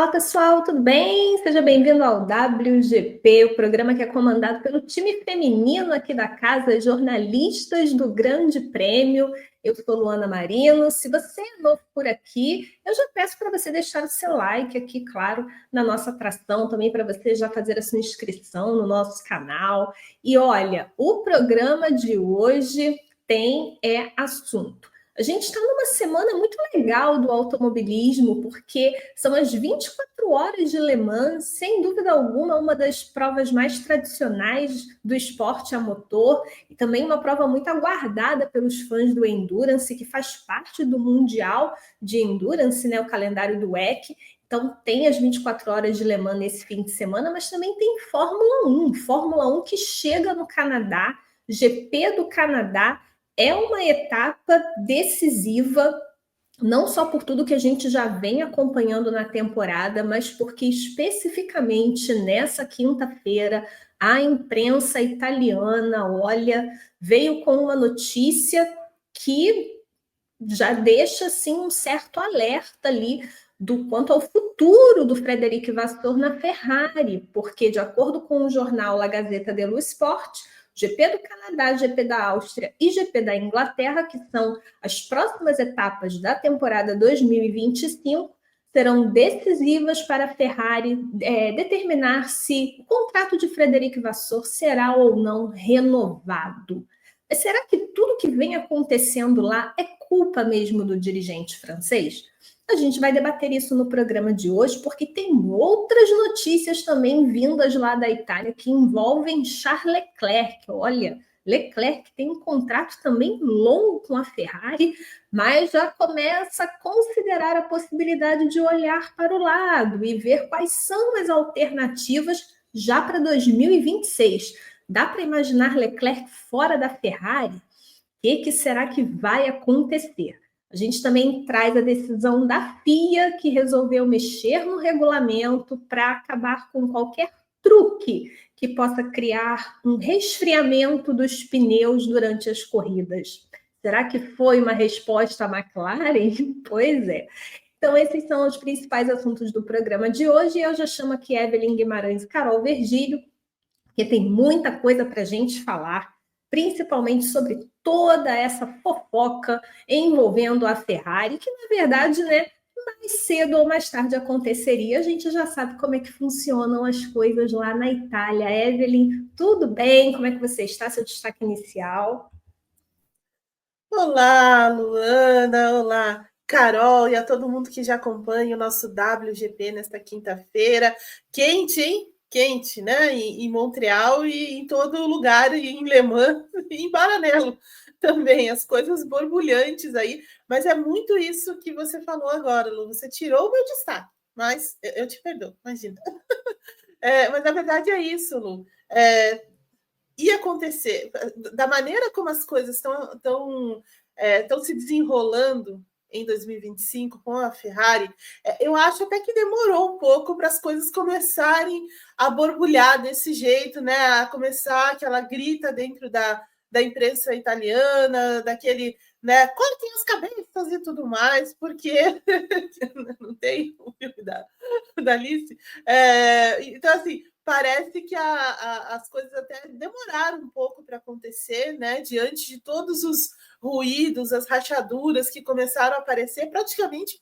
Fala pessoal, tudo bem? Seja bem-vindo ao WGP, o programa que é comandado pelo time feminino aqui da casa, jornalistas do Grande Prêmio. Eu sou Luana Marino. Se você é novo por aqui, eu já peço para você deixar o seu like aqui, claro, na nossa atração, também para você já fazer a sua inscrição no nosso canal. E olha, o programa de hoje tem assunto. A gente está numa semana muito legal do automobilismo, porque são as 24 horas de Le Mans, sem dúvida alguma, uma das provas mais tradicionais do esporte a motor, e também uma prova muito aguardada pelos fãs do Endurance, que faz parte do Mundial de Endurance, né, o calendário do WEC. Então, tem as 24 horas de Le Mans nesse fim de semana, mas também tem Fórmula 1 que chega no Canadá, GP do Canadá. É uma etapa decisiva, não só por tudo que a gente já vem acompanhando na temporada, mas porque especificamente nessa quinta-feira a imprensa italiana, olha, veio com uma notícia que já deixa assim um certo alerta ali do quanto ao futuro do Frederic Vasseur na Ferrari, porque de acordo com o jornal La Gazzetta dello Sport, GP do Canadá, GP da Áustria e GP da Inglaterra, que são as próximas etapas da temporada 2025, serão decisivas para a Ferrari determinar se o contrato de Frederic Vasseur será ou não renovado. Mas será que tudo que vem acontecendo lá é culpa mesmo do dirigente francês? A gente vai debater isso no programa de hoje, porque tem outras notícias também vindas lá da Itália que envolvem Charles Leclerc. Olha, Leclerc tem um contrato também longo com a Ferrari, mas já começa a considerar a possibilidade de olhar para o lado e ver quais são as alternativas já para 2026. Dá para imaginar Leclerc fora da Ferrari? O que será que vai acontecer? A gente também traz a decisão da FIA, que resolveu mexer no regulamento para acabar com qualquer truque que possa criar um resfriamento dos pneus durante as corridas. Será que foi uma resposta à McLaren? Pois é. Então, esses são os principais assuntos do programa de hoje. Eu já chamo aqui Evelyn Guimarães e Carol Virgílio, porque tem muita coisa para a gente falar, principalmente sobre toda essa fofoca envolvendo a Ferrari, que na verdade, né, mais cedo ou mais tarde aconteceria. A gente já sabe como é que funcionam as coisas lá na Itália. Evelyn, tudo bem? Como é que você está? Seu destaque inicial? Olá, Luana, olá, Carol e a todo mundo que já acompanha o nosso WGP nesta quinta-feira. Quente, hein? Quente, né? Em Montreal e em todo lugar, e em Le Mans e em Maranello também, as coisas borbulhantes aí. Mas é muito isso que você falou agora, Lu. Você tirou o meu destaque, mas eu te perdoo, imagina. Mas na verdade é isso, Lu. Ia acontecer, da maneira como as coisas estão se desenrolando em 2025 com a Ferrari, eu acho até que demorou um pouco para as coisas começarem a borbulhar desse jeito, né? A começar aquela grita dentro da imprensa italiana, daquele, né? Cortem as cabeças e tudo mais, porque não tem o filme da Alice. Então, assim, parece que as coisas até demoraram um pouco para acontecer, né? Diante de todos os ruídos, as rachaduras que começaram a aparecer praticamente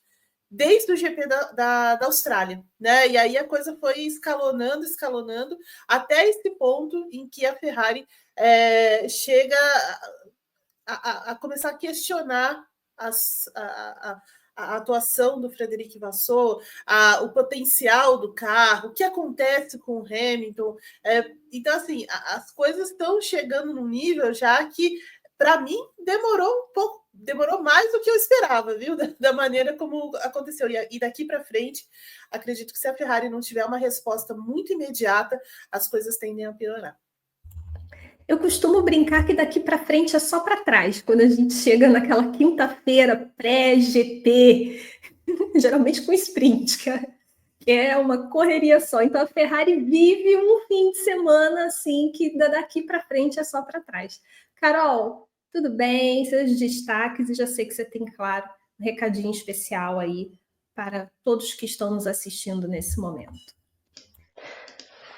desde o GP da Austrália, né? E aí a coisa foi escalonando, até esse ponto em que a Ferrari chega a começar a questionar a atuação do Frederic Vasseur, o potencial do carro, o que acontece com o Hamilton. Então, assim, as coisas estão chegando num nível já que, para mim, demorou mais do que eu esperava, viu? Da maneira como aconteceu. E daqui para frente, acredito que se a Ferrari não tiver uma resposta muito imediata, as coisas tendem a piorar. Eu costumo brincar que daqui para frente é só para trás, quando a gente chega naquela quinta-feira pré-GP, geralmente com sprint, que é uma correria só. Então a Ferrari vive um fim de semana assim que daqui para frente é só para trás. Carol, tudo bem? Seus destaques, e já sei que você tem, claro, um recadinho especial aí para todos que estão nos assistindo nesse momento.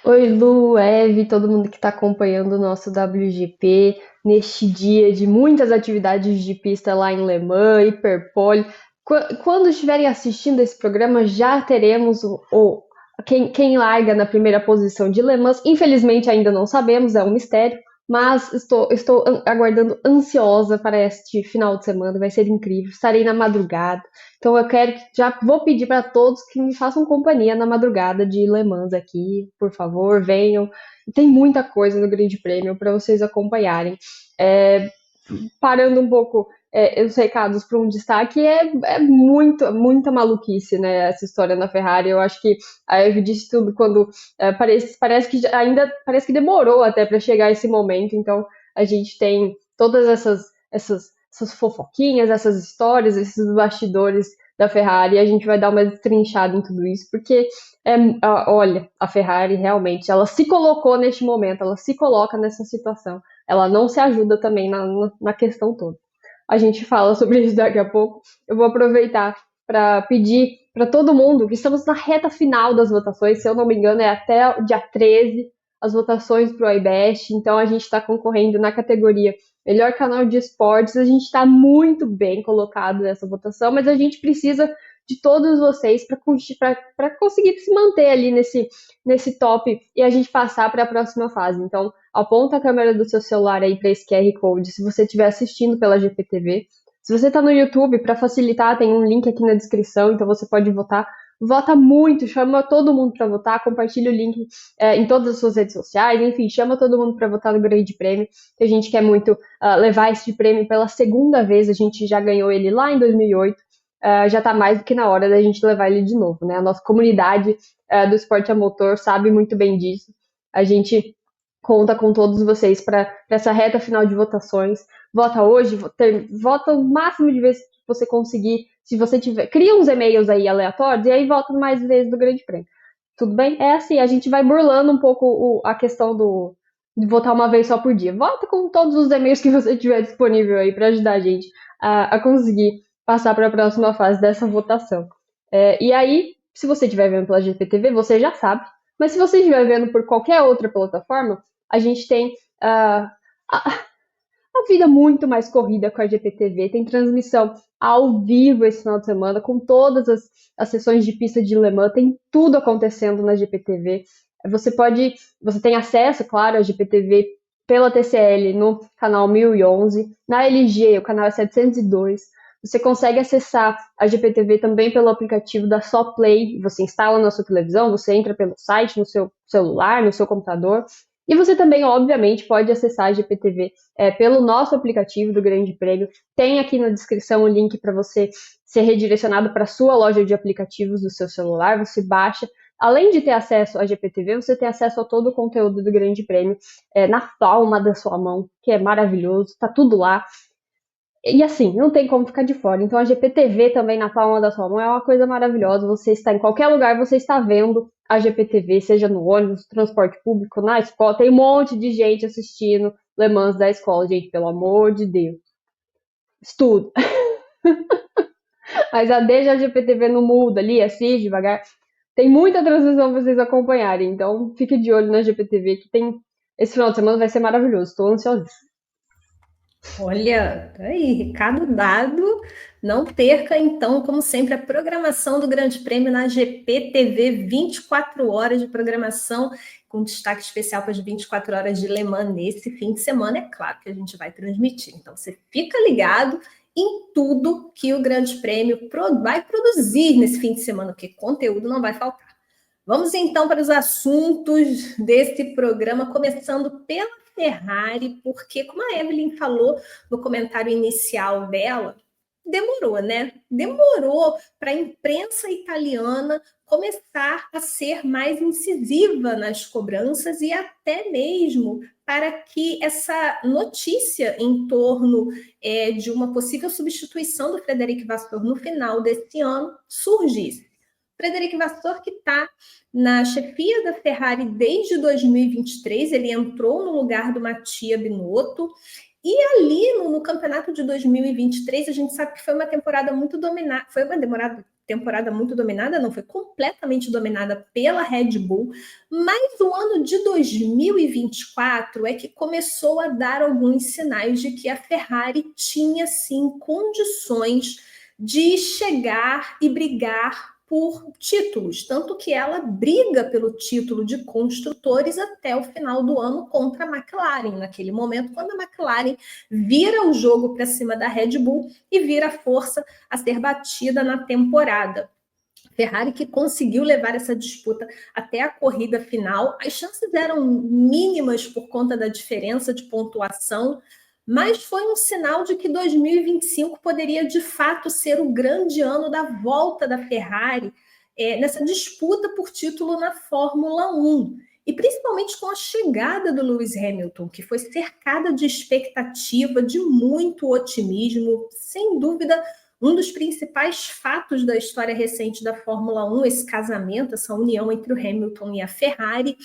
Oi, Lu, Eve, todo mundo que está acompanhando o nosso WGP neste dia de muitas atividades de pista lá em Le Mans, Hiperpole. Quando estiverem assistindo esse programa, já teremos quem larga na primeira posição de Le Mans. Infelizmente ainda não sabemos, é um mistério, mas estou aguardando ansiosa para este final de semana, vai ser incrível, estarei na madrugada. Então já vou pedir para todos que me façam companhia na madrugada de Le Mans aqui, por favor, venham. Tem muita coisa no Grande Prêmio para vocês acompanharem. Parando um pouco os recados para um destaque, muita maluquice, né, essa história na Ferrari. Eu acho que a Eve disse tudo quando parece que demorou até para chegar esse momento. Então a gente tem todas essas fofoquinhas, essas histórias, esses bastidores da Ferrari, e a gente vai dar uma destrinchada em tudo isso, porque olha, a Ferrari realmente, ela se colocou neste momento, ela se coloca nessa situação, ela não se ajuda também na questão toda. A gente fala sobre isso daqui a pouco. Eu vou aproveitar para pedir para todo mundo que estamos na reta final das votações, se eu não me engano é até o dia 13, as votações para o iBest, então a gente está concorrendo na categoria Melhor Canal de Esportes, a gente está muito bem colocado nessa votação, mas a gente precisa de todos vocês para conseguir se manter ali nesse top e a gente passar para a próxima fase. Então, aponta a câmera do seu celular aí para esse QR Code, se você estiver assistindo pela GPTV. Se você está no YouTube, para facilitar, tem um link aqui na descrição, então você pode votar. Vota muito, chama todo mundo para votar, compartilha o link em todas as suas redes sociais, enfim, chama todo mundo para votar no Grande Prêmio, que a gente quer muito levar esse prêmio pela segunda vez, a gente já ganhou ele lá em 2008, já está mais do que na hora da gente levar ele de novo, né? A nossa comunidade do esporte a motor sabe muito bem disso, a gente conta com todos vocês para essa reta final de votações. Vota hoje, vota o máximo de vezes que você conseguir. Se você tiver, cria uns e-mails aí aleatórios e aí vota mais vezes do Grande Prêmio. Tudo bem? É assim, a gente vai burlando um pouco a questão de votar uma vez só por dia. Vota com todos os e-mails que você tiver disponível aí para ajudar a gente a conseguir passar para a próxima fase dessa votação. E aí, se você estiver vendo pela GPTV, você já sabe. Mas se você estiver vendo por qualquer outra plataforma, a gente tem a vida muito mais corrida com a GPTV, tem transmissão ao vivo esse final de semana, com todas as sessões de pista de Le Mans, tem tudo acontecendo na GPTV. Você tem acesso, claro, à GPTV pela TCL no canal 1011, na LG o canal é 702. Você consegue acessar a GPTV também pelo aplicativo da Só Play, você instala na sua televisão, você entra pelo site, no seu celular, no seu computador. E você também, obviamente, pode acessar a GPTV pelo nosso aplicativo do Grande Prêmio. Tem aqui na descrição o link para você ser redirecionado para a sua loja de aplicativos do seu celular. Você baixa. Além de ter acesso à GPTV, você tem acesso a todo o conteúdo do Grande Prêmio na palma da sua mão, que é maravilhoso. Tá tudo lá. E assim, não tem como ficar de fora. Então a GPTV também na palma da sua mão é uma coisa maravilhosa. Você está em qualquer lugar, você está vendo a GPTV, seja no ônibus, no transporte público, na escola. Tem um monte de gente assistindo Le Mans da escola, gente, pelo amor de Deus. Estudo. Mas deixa a GPTV no mudo ali, assiste devagar. Tem muita transmissão para vocês acompanharem. Então fique de olho na GPTV, que tem esse final de semana vai ser maravilhoso. Estou ansiosa. Olha, aí, recado dado. Não perca, então, como sempre, a programação do Grande Prêmio na GPTV, 24 horas de programação, com destaque especial para as 24 horas de Le Mans nesse fim de semana. É claro que a gente vai transmitir. Então, você fica ligado em tudo que o Grande Prêmio vai produzir nesse fim de semana, porque conteúdo não vai faltar. Vamos, então, para os assuntos desse programa, começando pela Ferrari, porque, como a Evelyn falou no comentário inicial dela, demorou, né? Demorou para a imprensa italiana começar a ser mais incisiva nas cobranças e até mesmo para que essa notícia em torno de uma possível substituição do Frederic Vasseur no final desse ano surgisse. Frederic Vasseur, que está na chefia da Ferrari desde 2023, ele entrou no lugar do Mattia Binotto, e ali no campeonato de 2023, a gente sabe que foi uma temporada muito dominada, foi uma temporada muito dominada, não, foi completamente dominada pela Red Bull, mas o ano de 2024 é que começou a dar alguns sinais de que a Ferrari tinha, sim, condições de chegar e brigar por títulos, tanto que ela briga pelo título de construtores até o final do ano contra a McLaren, naquele momento, quando a McLaren vira o jogo para cima da Red Bull e vira a força a ser batida na temporada. Ferrari que conseguiu levar essa disputa até a corrida final. As chances eram mínimas por conta da diferença de pontuação, mas foi um sinal de que 2025 poderia de fato ser o grande ano da volta da Ferrari nessa disputa por título na Fórmula 1. E principalmente com a chegada do Lewis Hamilton, que foi cercada de expectativa, de muito otimismo, sem dúvida, um dos principais fatos da história recente da Fórmula 1, esse casamento, essa união entre o Hamilton e a Ferrari.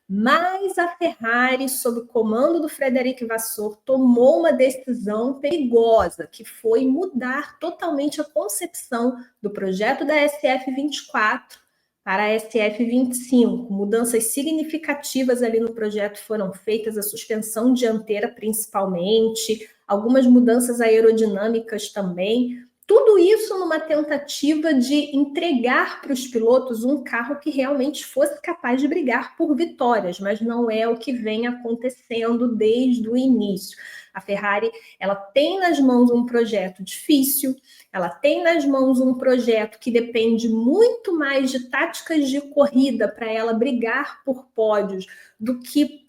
Mas a Ferrari, sob o comando do Frederic Vasseur, tomou uma decisão perigosa, que foi mudar totalmente a concepção do projeto da SF24 para a SF25. Mudanças significativas ali no projeto foram feitas, a suspensão dianteira principalmente, algumas mudanças aerodinâmicas também. Tudo isso numa tentativa de entregar para os pilotos um carro que realmente fosse capaz de brigar por vitórias, mas não é o que vem acontecendo desde o início. A Ferrari, ela tem nas mãos um projeto difícil, ela tem nas mãos um projeto que depende muito mais de táticas de corrida para ela brigar por pódios do que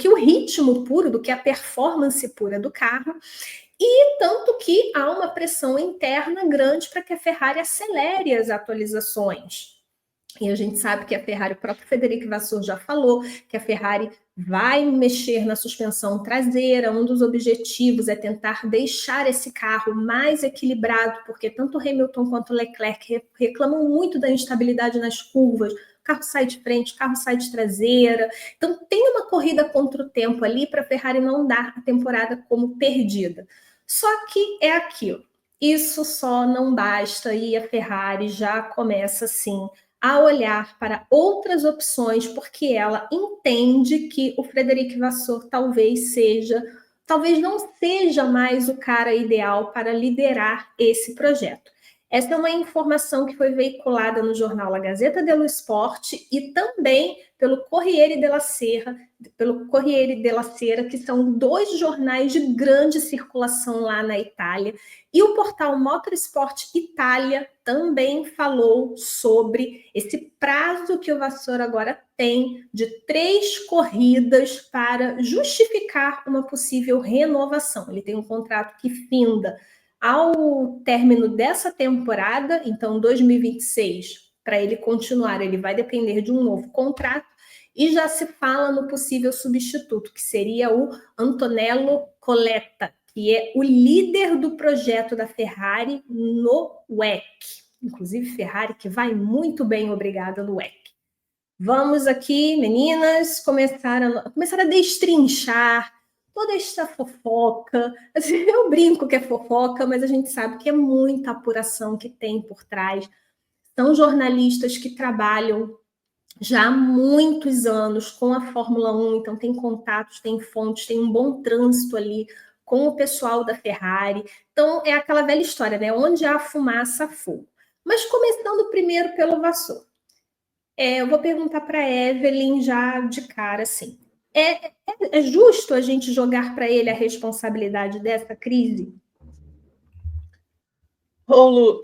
o ritmo puro, do que a performance pura do carro. E tanto que há uma pressão interna grande para que a Ferrari acelere as atualizações. E a gente sabe que a Ferrari, o próprio Frederic Vasseur já falou, que a Ferrari vai mexer na suspensão traseira. Um dos objetivos é tentar deixar esse carro mais equilibrado, porque tanto Hamilton quanto Leclerc reclamam muito da instabilidade nas curvas. O carro sai de frente, o carro sai de traseira. Então tem uma corrida contra o tempo ali para a Ferrari não dar a temporada como perdida. Só que é aquilo. Isso só não basta e a Ferrari já começa assim a olhar para outras opções, porque ela entende que o Frederic Vasseur talvez não seja mais o cara ideal para liderar esse projeto. Essa é uma informação que foi veiculada no jornal La Gazzetta dello Sport e também pelo Corriere della Sera, que são dois jornais de grande circulação lá na Itália. E o portal Motorsport Itália também falou sobre esse prazo que o Vasseur agora tem de 3 corridas para justificar uma possível renovação. Ele tem um contrato que finda ao término dessa temporada, então 2026, para ele continuar, ele vai depender de um novo contrato, e já se fala no possível substituto, que seria o Antonello Coletta, que é o líder do projeto da Ferrari no WEC. Inclusive, Ferrari que vai muito bem, obrigada, no WEC. Vamos aqui, meninas, começar a destrinchar toda esta fofoca. Assim, eu brinco que é fofoca, mas a gente sabe que é muita apuração que tem por trás. São jornalistas que trabalham já há muitos anos com a Fórmula 1, então tem contatos, tem fontes, tem um bom trânsito ali com o pessoal da Ferrari. Então, é aquela velha história, né? Onde há fumaça, há fogo. Mas começando primeiro pelo Vasseur. Eu vou perguntar para a Evelyn já de cara, assim. É justo a gente jogar para ele a responsabilidade dessa crise? Rolo,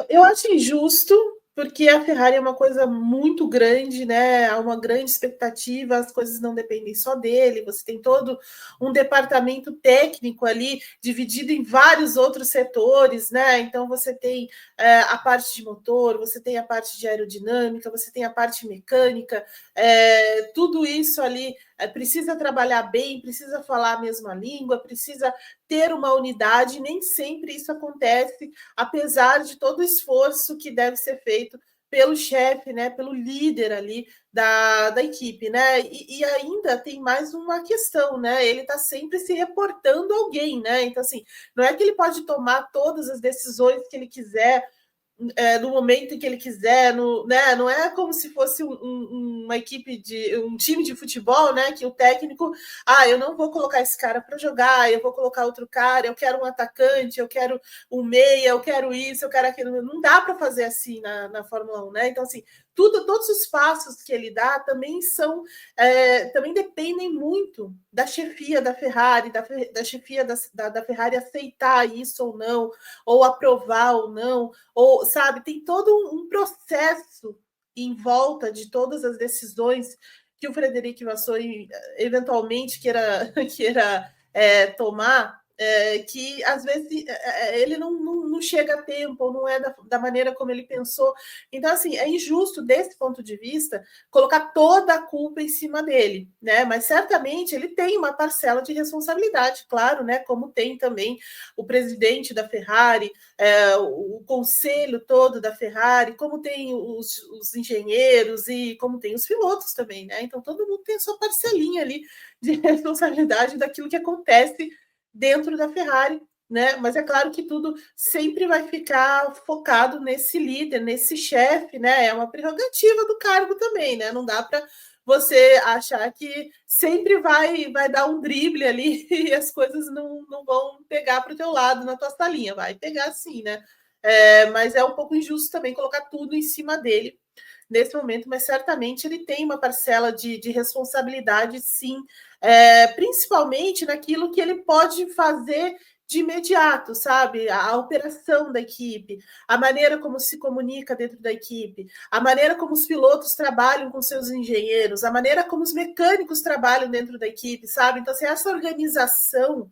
eu acho injusto, porque a Ferrari é uma coisa muito grande, né? Há uma grande expectativa, as coisas não dependem só dele, você tem todo um departamento técnico ali, dividido em vários outros setores, né? Então você tem a parte de motor, você tem a parte de aerodinâmica, você tem a parte mecânica, tudo isso ali precisa trabalhar bem, precisa falar a mesma língua, precisa ter uma unidade, nem sempre isso acontece, apesar de todo o esforço que deve ser feito pelo chefe, né, pelo líder ali da equipe, né? E ainda tem mais uma questão, né? Ele está sempre se reportando a alguém, né? Então, assim, não é que ele pode tomar todas as decisões que ele quiser no momento em que ele quiser, né? Não é como se fosse uma equipe um time de futebol, né? Que o técnico, eu não vou colocar esse cara para jogar, eu vou colocar outro cara, eu quero um atacante, eu quero um meia, eu quero isso, eu quero aquilo. Não dá para fazer assim na Fórmula 1, né? Então, assim, todos os passos que ele dá também também dependem muito da chefia da Ferrari, da chefia da Ferrari aceitar isso ou não, ou aprovar ou não, ou, sabe, tem todo um processo em volta de todas as decisões que o Frederic Vasseur eventualmente queira tomar, que às vezes ele não chega a tempo, ou não é da maneira como ele pensou. Então, assim, é injusto desse ponto de vista colocar toda a culpa em cima dele, né? Mas certamente ele tem uma parcela de responsabilidade, claro, né? Como tem também o presidente da Ferrari, o conselho todo da Ferrari, como tem os engenheiros e como tem os pilotos também, né? Então todo mundo tem a sua parcelinha ali de responsabilidade daquilo que acontece dentro da Ferrari, né? Mas é claro que tudo sempre vai ficar focado nesse líder, nesse chefe, né? É uma prerrogativa do cargo também, né? Não dá para você achar que sempre vai dar um drible ali e as coisas não vão pegar para o teu lado na tua salinha. Vai pegar sim, né? Mas é um pouco injusto também colocar tudo em cima dele nesse momento, mas certamente ele tem uma parcela de responsabilidade, sim, principalmente naquilo que ele pode fazer de imediato, sabe? A operação da equipe, a maneira como se comunica dentro da equipe, a maneira como os pilotos trabalham com seus engenheiros, a maneira como os mecânicos trabalham dentro da equipe, sabe? Então, assim, essa organização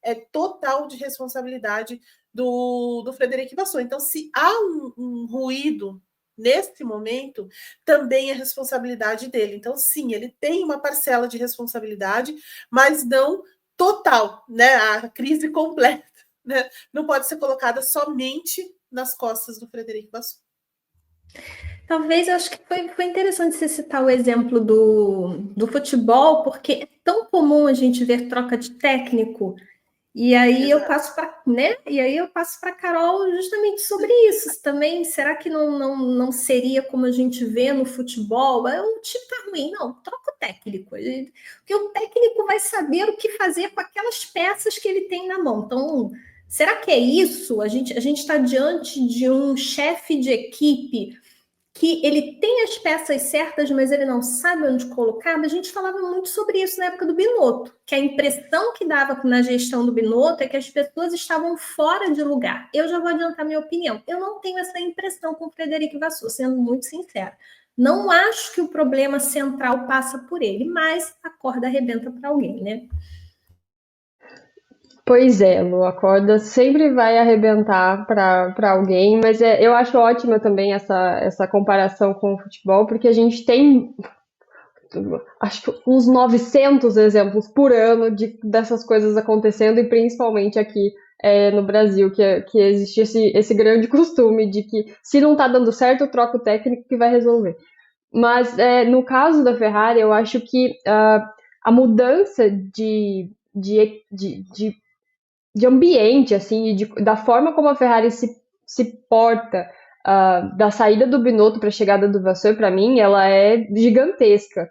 é total de responsabilidade do Frederic Vasseur. Então, se há um ruído nesse momento, também é responsabilidade dele. Então, sim, ele tem uma parcela de responsabilidade, mas não total, né? A crise completa, né? Não pode ser colocada somente nas costas do Frederic Vasseur. Talvez, eu acho que foi interessante você citar o exemplo do futebol, porque é tão comum a gente ver troca de técnico. E aí eu passo para, né? E aí eu passo para Carol justamente sobre isso também. Será que não seria como a gente vê no futebol? O time tá ruim, não, troca o técnico. Porque o técnico vai saber o que fazer com aquelas peças que ele tem na mão. Então, será que é isso? A gente está diante de um chefe de equipe que ele tem as peças certas, mas ele não sabe onde colocar. Mas a gente falava muito sobre isso na época do Binotto, que a impressão que dava na gestão do Binotto é que as pessoas estavam fora de lugar. Eu já vou adiantar minha opinião. Eu não tenho essa impressão com o Frederic Vasseur, sendo muito sincera. Não acho que o problema central passa por ele, mas a corda arrebenta para alguém, né? Pois é, Lu, a corda sempre vai arrebentar para alguém, mas eu acho ótima também essa comparação com o futebol, porque a gente tem, acho que uns 900 exemplos por ano dessas coisas acontecendo, e principalmente aqui no Brasil, que existe esse grande costume de que se não está dando certo, troca o técnico que vai resolver. Mas no caso da Ferrari, eu acho que a mudança de ambiente, assim, da forma como a Ferrari se porta, da saída do Binotto para a chegada do Vasseur, para mim, ela é gigantesca.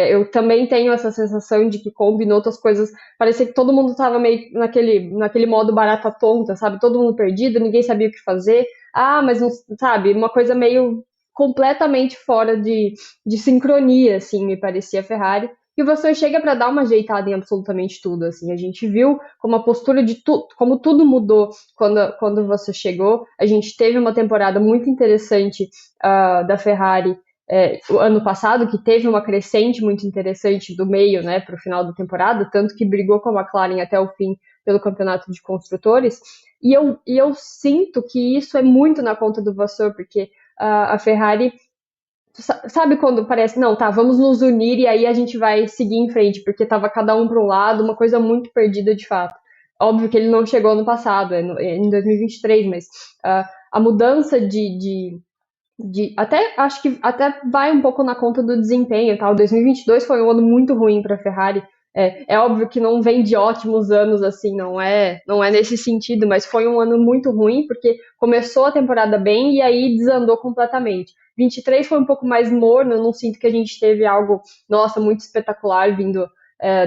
Eu também tenho essa sensação de que com o Binotto as coisas, parecia que todo mundo estava meio naquele modo barata tonta, sabe? Todo mundo perdido, ninguém sabia o que fazer. Mas não, sabe, uma coisa meio completamente fora de sincronia, assim, me parecia a Ferrari. E o Vasseur chega para dar uma ajeitada em absolutamente tudo, assim. A gente viu como a postura de tudo, como tudo mudou quando o Vasseur chegou. A gente teve uma temporada muito interessante da Ferrari o ano passado, que teve uma crescente muito interessante do meio, né, para o final da temporada, tanto que brigou com a McLaren até o fim pelo campeonato de construtores. E eu sinto que isso é muito na conta do Vasseur, porque a Ferrari, sabe quando parece, não, tá, vamos nos unir e aí a gente vai seguir em frente, porque tava cada um para um lado, uma coisa muito perdida de fato. Óbvio que ele não chegou no passado, em 2023, mas a mudança até acho que até vai um pouco na conta do desempenho, tá? O 2022 foi um ano muito ruim para a Ferrari, É óbvio que não vem de ótimos anos, assim, não é nesse sentido, mas foi um ano muito ruim, porque começou a temporada bem e aí desandou completamente. 23 foi um pouco mais morno, eu não sinto que a gente teve algo, nossa, muito espetacular vindo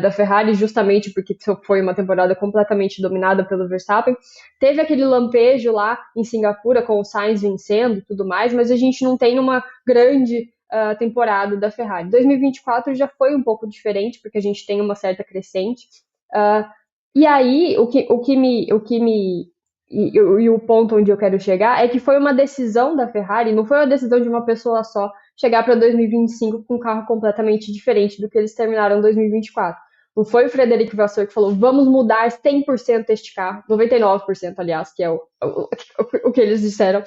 da Ferrari, justamente porque foi uma temporada completamente dominada pelo Verstappen. Teve aquele lampejo lá em Singapura com o Sainz vencendo e tudo mais, mas a gente não tem uma grande temporada da Ferrari. 2024 já foi um pouco diferente, porque a gente tem uma certa crescente. Uh, e aí, e o ponto onde eu quero chegar é que foi uma decisão da Ferrari, não foi uma decisão de uma pessoa só chegar para 2025 com um carro completamente diferente do que eles terminaram em 2024. Não foi o Frederic Vasseur que falou, vamos mudar 100% este carro, 99%, aliás, que é o que eles disseram,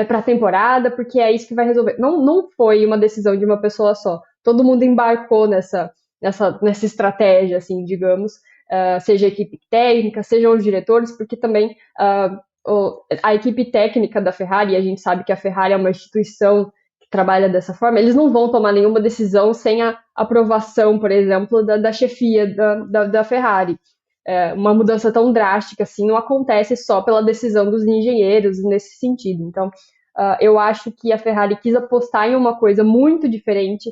para a temporada, porque é isso que vai resolver. Não foi uma decisão de uma pessoa só. Todo mundo embarcou nessa estratégia, assim, digamos, seja a equipe técnica, sejam os diretores, porque também a equipe técnica da Ferrari, a gente sabe que a Ferrari é uma instituição que trabalha dessa forma, eles não vão tomar nenhuma decisão sem a aprovação, por exemplo, da chefia da Ferrari. Uma mudança tão drástica assim não acontece só pela decisão dos engenheiros nesse sentido. Então, eu acho que a Ferrari quis apostar em uma coisa muito diferente,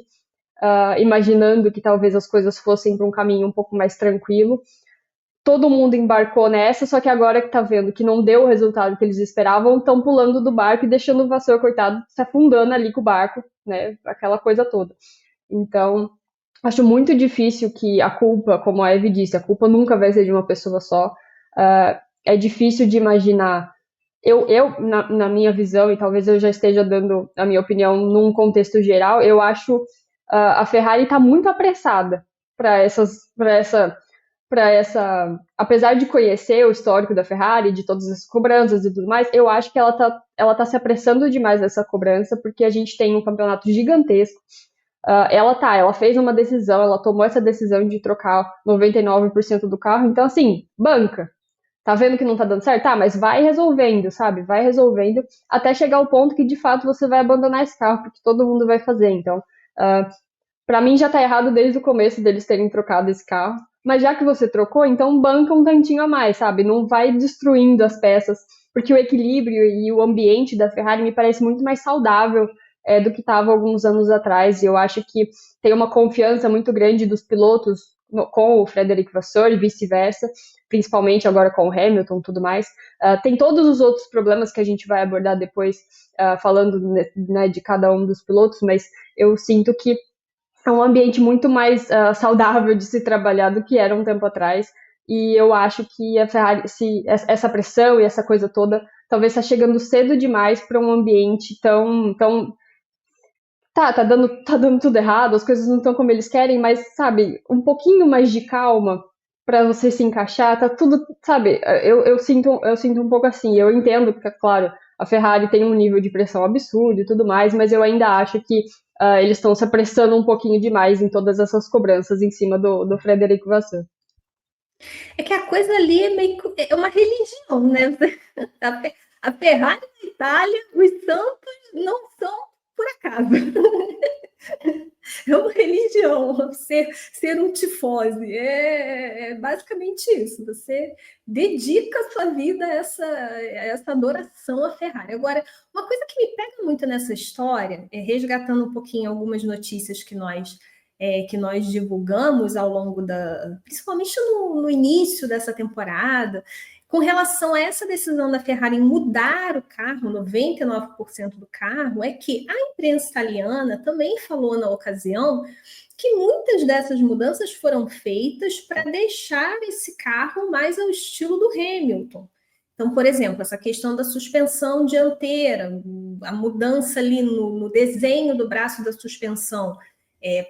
imaginando que talvez as coisas fossem para um caminho um pouco mais tranquilo. Todo mundo embarcou nessa, só que agora que tá vendo que não deu o resultado que eles esperavam, estão pulando do barco e deixando o Vasseur, coitado, se afundando ali com o barco, né? Aquela coisa toda. Então, acho muito difícil que a culpa, como a Eve disse, a culpa nunca vai ser de uma pessoa só. É difícil de imaginar. Na minha visão, e talvez eu já esteja dando a minha opinião num contexto geral, eu acho a Ferrari está muito apressada para apesar de conhecer o histórico da Ferrari, de todas as cobranças e tudo mais, eu acho que ela tá se apressando demais nessa cobrança, porque a gente tem um campeonato gigantesco. Ela fez uma decisão, ela tomou essa decisão de trocar 99% do carro, então assim, banca. Tá vendo que não tá dando certo? Tá, mas vai resolvendo, sabe? Vai resolvendo até chegar ao ponto que de fato você vai abandonar esse carro, porque todo mundo vai fazer. Então, para mim já tá errado desde o começo deles terem trocado esse carro. Mas já que você trocou, então banca um tantinho a mais, sabe? Não vai destruindo as peças, porque o equilíbrio e o ambiente da Ferrari me parece muito mais saudável do que estava alguns anos atrás. E eu acho que tem uma confiança muito grande dos pilotos com o Frederic Vasseur e vice-versa, principalmente agora com o Hamilton e tudo mais. Tem todos os outros problemas que a gente vai abordar depois, falando né, de cada um dos pilotos, mas eu sinto que é um ambiente muito mais saudável de se trabalhar do que era um tempo atrás. E eu acho que a Ferrari, essa pressão e essa coisa toda, talvez está chegando cedo demais para um ambiente tão tá dando tudo errado, as coisas não estão como eles querem, mas, sabe, um pouquinho mais de calma para você se encaixar, tá tudo, sabe, eu sinto um pouco assim, eu entendo que, claro, a Ferrari tem um nível de pressão absurdo e tudo mais, mas eu ainda acho que eles estão se apressando um pouquinho demais em todas essas cobranças em cima do Frederic Vasseur. É que a coisa ali é meio é uma religião, né? A Ferrari na Itália, os santos não são por acaso. É uma religião, ser um tifose. É basicamente isso. Você dedica a sua vida a essa adoração à Ferrari. Agora, uma coisa que me pega muito nessa história, resgatando um pouquinho algumas notícias que nós divulgamos ao longo principalmente no início dessa temporada, com relação a essa decisão da Ferrari em mudar o carro, 99% do carro, é que a imprensa italiana também falou na ocasião que muitas dessas mudanças foram feitas para deixar esse carro mais ao estilo do Hamilton. Então, por exemplo, essa questão da suspensão dianteira, a mudança ali no desenho do braço da suspensão,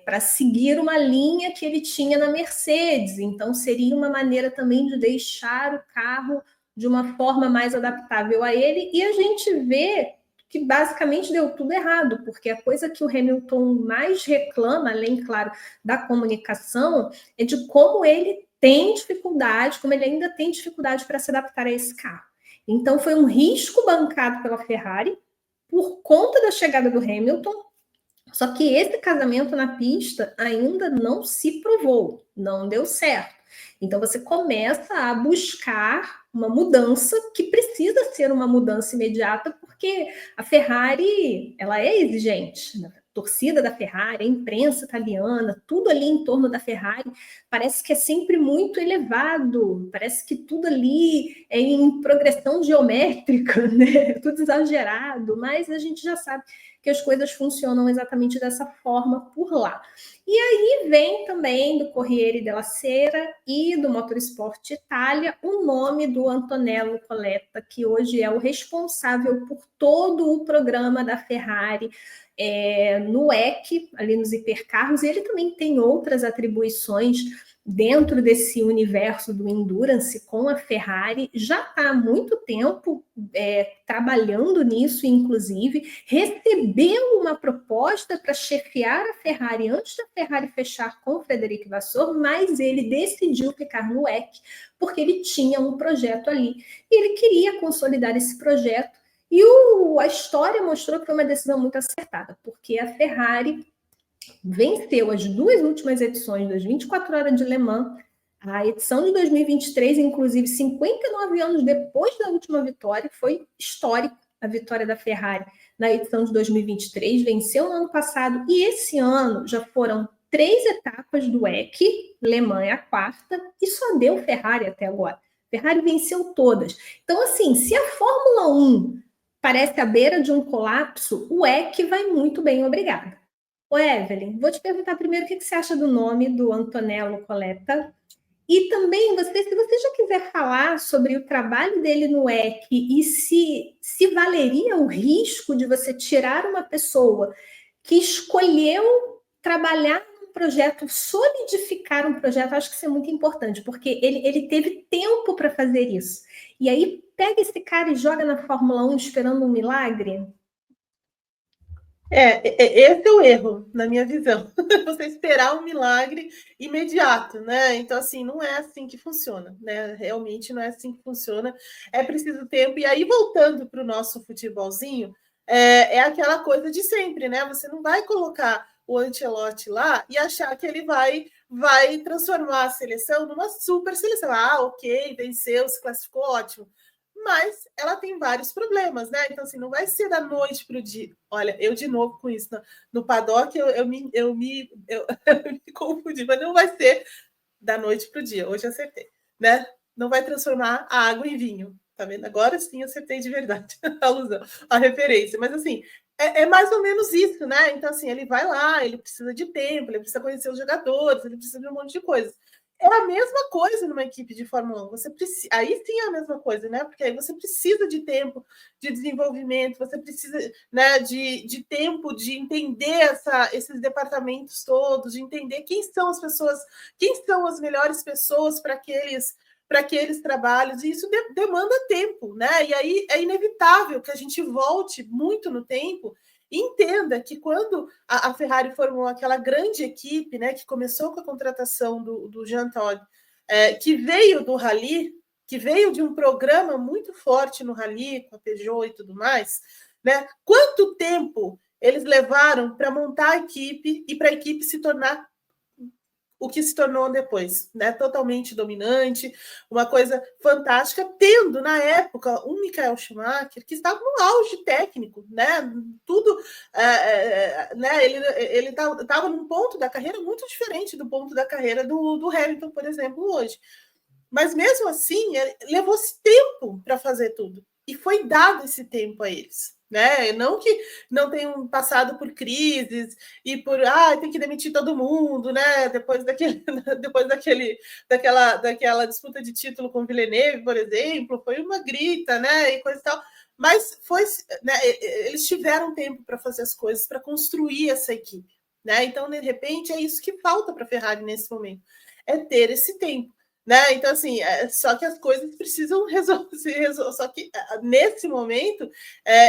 para seguir uma linha que ele tinha na Mercedes. Então, seria uma maneira também de deixar o carro de uma forma mais adaptável a ele. E a gente vê que basicamente deu tudo errado, porque a coisa que o Hamilton mais reclama, além, claro, da comunicação, é de como ele tem dificuldade, como ele ainda tem dificuldade para se adaptar a esse carro. Então, foi um risco bancado pela Ferrari por conta da chegada do Hamilton, Só que esse casamento na pista ainda não se provou, não deu certo. Então você começa a buscar uma mudança que precisa ser uma mudança imediata, porque a Ferrari, ela é exigente, né? A torcida da Ferrari, a imprensa italiana, tudo ali em torno da Ferrari parece que é sempre muito elevado, parece que tudo ali é em progressão geométrica, né? Tudo exagerado, mas a gente já sabe que as coisas funcionam exatamente dessa forma por lá. E aí vem também do Corriere della Sera e do Motorsport Itália o nome do Antonello Coletta, que hoje é o responsável por todo o programa da Ferrari no WEC, ali nos hipercarros. Ele também tem outras atribuições dentro desse universo do endurance com a Ferrari, já está há muito tempo trabalhando nisso, inclusive, recebeu uma proposta para chefiar a Ferrari antes da Ferrari fechar com o Frederic Vasseur, mas ele decidiu ficar no WEC, porque ele tinha um projeto ali, e ele queria consolidar esse projeto, e a história mostrou que foi uma decisão muito acertada, porque a Ferrari venceu as duas últimas edições das 24 horas de Le Mans. A edição de 2023, inclusive 59 anos depois da última vitória, foi histórico a vitória da Ferrari na edição de 2023, venceu no ano passado, e esse ano já foram 3 etapas do WEC, Le Mans é a quarta, e só deu Ferrari até agora. Ferrari venceu todas. Então, assim, se a Fórmula 1 parece à beira de um colapso, o WEC vai muito bem, obrigada. Ô, Evelyn, vou te perguntar primeiro o que você acha do nome do Antonello Coletta. E também, se você já quiser falar sobre o trabalho dele no WEC e se valeria o risco de você tirar uma pessoa que escolheu trabalhar num projeto, solidificar um projeto, acho que isso é muito importante, porque ele teve tempo para fazer isso. E aí, pega esse cara e joga na Fórmula 1 esperando um milagre? Esse é o erro, na minha visão. Você esperar um milagre imediato, né? Então, assim, não é assim que funciona, né? Realmente não é assim que funciona. É preciso tempo. E aí, voltando para o nosso futebolzinho, é aquela coisa de sempre, né? Você não vai colocar o Ancelotti lá e achar que ele vai transformar a seleção numa super seleção. Ah, ok, venceu, se classificou, ótimo. Mas ela tem vários problemas, né? Então, assim, não vai ser da noite para o dia. Olha, eu de novo com isso no paddock, eu me confundi, mas não vai ser da noite para o dia. Hoje eu acertei, né? Não vai transformar a água em vinho, tá vendo? Agora sim acertei de verdade a alusão, a referência. Mas, assim, é mais ou menos isso, né? Então, assim, ele vai lá, ele precisa de tempo, ele precisa conhecer os jogadores, ele precisa de um monte de coisas. É a mesma coisa numa equipe de Fórmula 1. Você precisa, aí sim é a mesma coisa, né? Porque aí você precisa de tempo de desenvolvimento, você precisa, né, de tempo de entender esses departamentos todos, de entender quem são as pessoas, quem são as melhores pessoas para aqueles trabalhos, e isso demanda tempo, né? E aí é inevitável que a gente volte muito no tempo. Entenda que quando a Ferrari formou aquela grande equipe, né, que começou com a contratação do Jean Todt, que veio do Rally, que veio de um programa muito forte no Rally, com a Peugeot e tudo mais, né? Quanto tempo eles levaram para montar a equipe e para a equipe se tornar o que se tornou depois, né? Totalmente dominante, uma coisa fantástica, tendo na época um Michael Schumacher que estava no auge técnico, né? Tudo, né? Ele estava num ponto da carreira muito diferente do ponto da carreira do Hamilton, por exemplo, hoje. Mas mesmo assim, levou-se tempo para fazer tudo e foi dado esse tempo a eles. Né? Não que não tenham passado por crises e por tem que demitir todo mundo, né? Depois daquela disputa de título com o Villeneuve, por exemplo, foi uma grita, né? E coisa e tal. Mas foi, né? Eles tiveram tempo para fazer as coisas, para construir essa equipe, né? Então, de repente, é isso que falta para a Ferrari nesse momento, é ter esse tempo. Né? Então, assim, só que as coisas precisam resolver. Só que nesse momento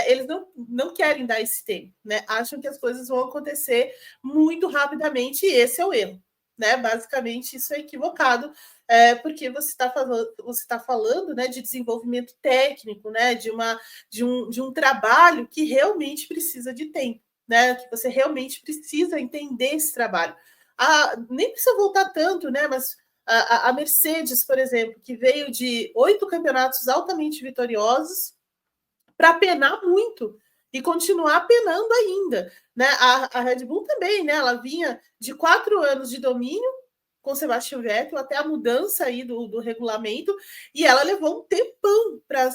eles não querem dar esse tempo, né? Acham que as coisas vão acontecer muito rapidamente, e esse é o erro, né? Basicamente, isso é equivocado, porque você está falando, né, de desenvolvimento técnico, né? De um trabalho que realmente precisa de tempo. né? Que você realmente precisa entender esse trabalho. Nem precisa voltar tanto, né? Mas a Mercedes, por exemplo, que veio de 8 campeonatos altamente vitoriosos para penar muito e continuar penando ainda, né? A Red Bull também, né? Ela vinha de 4 anos de domínio com Sebastian Vettel até a mudança aí do regulamento, e ela levou um tempão para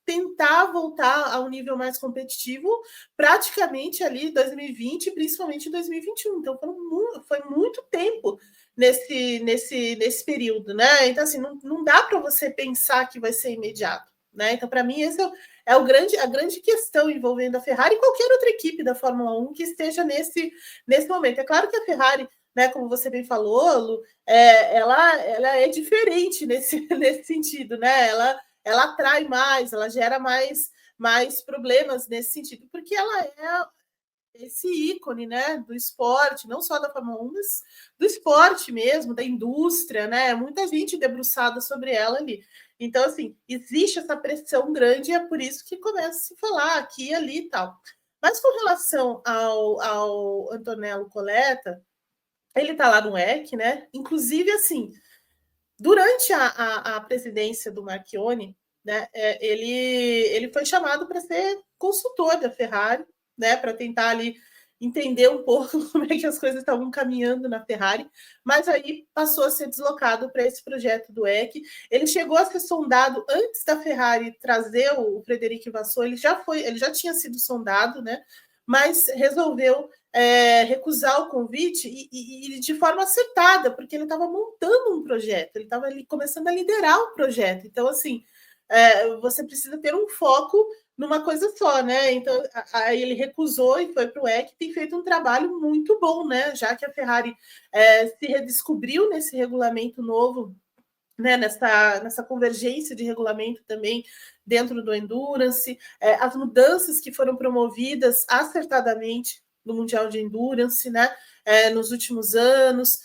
tentar voltar a um nível mais competitivo, praticamente ali em 2020, principalmente em 2021. Então foi muito tempo nesse período, né? Então, assim, não dá para você pensar que vai ser imediato, né? Então, para mim, esse é a grande questão envolvendo a Ferrari e qualquer outra equipe da Fórmula 1 que esteja nesse momento. É claro que a Ferrari, né, como você bem falou, Lu, ela é diferente nesse sentido, né? Ela atrai mais, ela gera mais problemas nesse sentido, porque ela é esse ícone, né, do esporte, não só da Fórmula 1, mas do esporte mesmo, da indústria, né? Muita gente debruçada sobre ela ali. Então, assim, existe essa pressão grande e é por isso que começa a se falar aqui, ali e tal. Mas com relação ao Antonello Coletta, ele está lá no EC, né? Inclusive, assim, durante a presidência do Marchione, né, ele foi chamado para ser consultor da Ferrari, né, para tentar ali entender um pouco como é que as coisas estavam caminhando na Ferrari, mas aí passou a ser deslocado para esse projeto do EC. Ele chegou a ser sondado antes da Ferrari trazer o Frederic Vasseur, ele já tinha sido sondado, né, mas resolveu recusar o convite e de forma acertada, porque ele estava montando um projeto, ele estava começando a liderar o projeto. Então, assim, você precisa ter um foco numa coisa só, né? Então, aí ele recusou e foi para o EC, tem feito um trabalho muito bom, né? Já que a Ferrari se redescobriu nesse regulamento novo, né, nessa convergência de regulamento também dentro do Endurance, as mudanças que foram promovidas acertadamente no Mundial de Endurance, né, nos últimos anos,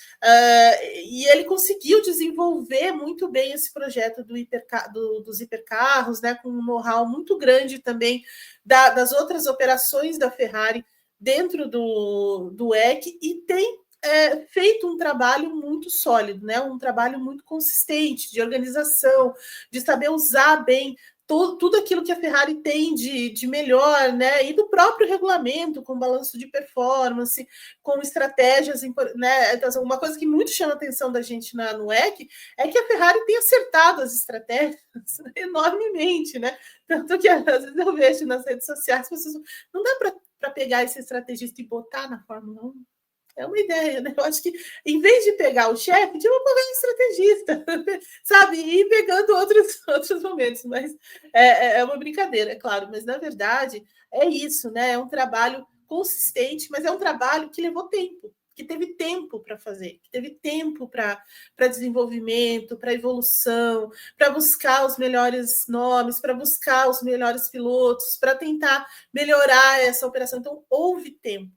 e ele conseguiu desenvolver muito bem esse projeto dos hipercarros, né, com um know-how muito grande também das outras operações da Ferrari dentro do EC, e tem feito um trabalho muito sólido, né? Um trabalho muito consistente de organização, de saber usar bem tudo aquilo que a Ferrari tem de melhor, né? E do próprio regulamento, com balanço de performance, com estratégias, né? Então, uma coisa que muito chama a atenção da gente no EC é que a Ferrari tem acertado as estratégias enormemente, né? Tanto que às vezes eu vejo nas redes sociais, pessoas, não dá para pegar esse estrategista e botar na Fórmula 1. É uma ideia, né? Eu acho que, em vez de pegar o chefe, vamos pegar um estrategista, sabe? E ir pegando outros momentos, mas é uma brincadeira, é claro. Mas, na verdade, é isso, né? É um trabalho consistente, mas é um trabalho que levou tempo, que teve tempo para fazer, que teve tempo para desenvolvimento, para evolução, para buscar os melhores nomes, para buscar os melhores pilotos, para tentar melhorar essa operação. Então, houve tempo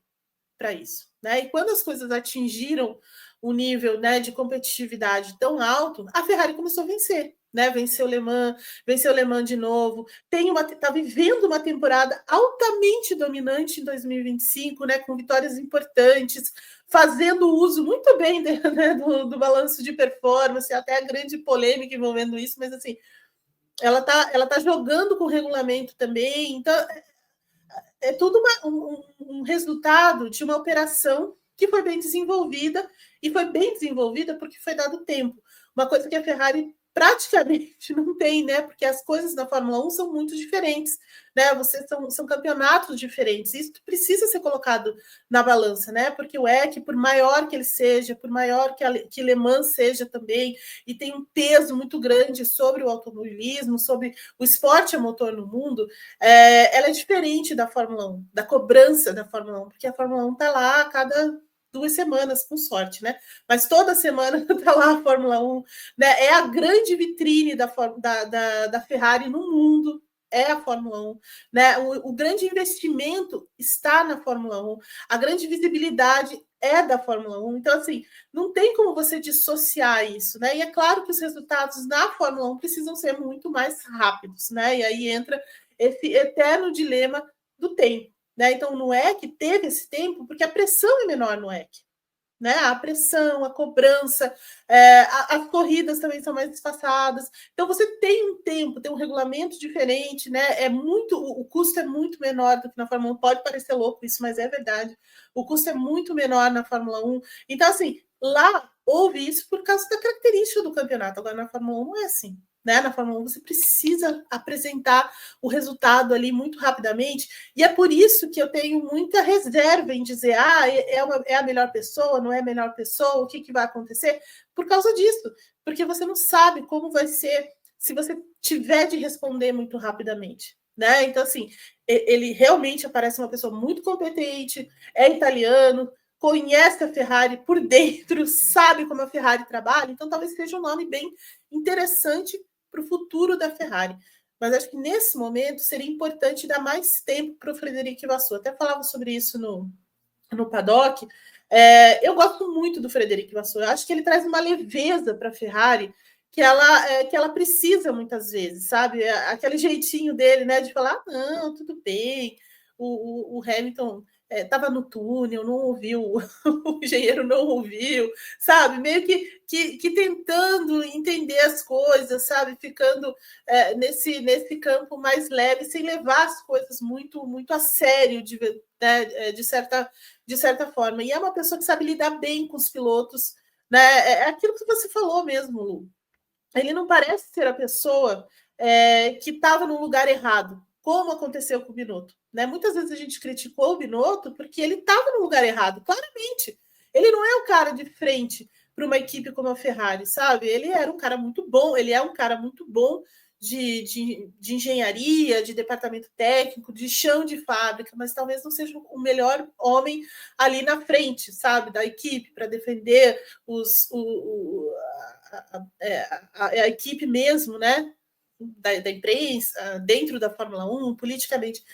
para isso, né? E quando as coisas atingiram um nível, né, de competitividade tão alto, a Ferrari começou a vencer, né? Venceu Le Mans de novo, está vivendo uma temporada altamente dominante em 2025, né? Com vitórias importantes, fazendo uso muito bem né, do balanço de performance, até a grande polêmica envolvendo isso, mas assim, ela tá jogando com o regulamento também, então é tudo um resultado de uma operação que foi bem desenvolvida, e foi bem desenvolvida porque foi dado tempo. Uma coisa que a Ferrari praticamente não tem, né? Porque as coisas na Fórmula 1 são muito diferentes, né? São campeonatos diferentes. Isso precisa ser colocado na balança, né? Porque o EC, por maior que ele seja, por maior que Le Mans seja também, e tem um peso muito grande sobre o automobilismo, sobre o esporte a motor no mundo, ela é diferente da Fórmula 1, da cobrança da Fórmula 1, porque a Fórmula 1 está lá a cada 2 semanas, com sorte, né? Mas toda semana está lá a Fórmula 1, né? É a grande vitrine da Ferrari no mundo, é a Fórmula 1, né? O grande investimento está na Fórmula 1, a grande visibilidade é da Fórmula 1. Então, assim, não tem como você dissociar isso, né? E é claro que os resultados na Fórmula 1 precisam ser muito mais rápidos, né? E aí entra esse eterno dilema do tempo, né? Então, no EC teve esse tempo porque a pressão é menor no EC. Né? A pressão, a cobrança, as corridas também são mais espaçadas. Então, você tem um tempo, tem um regulamento diferente, né? O custo é muito menor do que na Fórmula 1. Pode parecer louco isso, mas é verdade. O custo é muito menor na Fórmula 1. Então, assim, lá houve isso por causa da característica do campeonato. Agora, na Fórmula 1 não é assim. Né? Na Fórmula 1 você precisa apresentar o resultado ali muito rapidamente, e é por isso que eu tenho muita reserva em dizer é a melhor pessoa, não é a melhor pessoa, o que vai acontecer, por causa disso, porque você não sabe como vai ser se você tiver de responder muito rapidamente. Né? Então, assim, ele realmente parece uma pessoa muito competente, é italiano, conhece a Ferrari por dentro, sabe como a Ferrari trabalha, então talvez seja um nome bem interessante para o futuro da Ferrari. Mas acho que nesse momento seria importante dar mais tempo para o Frederic Vasseur. Até falava sobre isso no paddock. Eu gosto muito do Frederic Vasseur. Acho que ele traz uma leveza para a Ferrari que ela precisa muitas vezes, sabe? Aquele jeitinho dele, né, de falar, não, tudo bem, o Hamilton estava no túnel, não ouviu, o engenheiro não ouviu, sabe? Meio que tentando entender as coisas, sabe? Ficando nesse campo mais leve, sem levar as coisas muito, muito a sério, né, de certa forma. E é uma pessoa que sabe lidar bem com os pilotos, né? É aquilo que você falou mesmo, Lu. Ele não parece ser a pessoa que estava no lugar errado, como aconteceu com o Binotto. Né? Muitas vezes a gente criticou o Binotto porque ele estava no lugar errado, claramente. Ele não é o cara de frente para uma equipe como a Ferrari, sabe? Ele era um cara muito bom, ele é um cara muito bom de engenharia, de departamento técnico, de chão de fábrica, mas talvez não seja o melhor homem ali na frente, sabe, da equipe, para defender a equipe mesmo, né? Da imprensa, dentro da Fórmula 1, politicamente.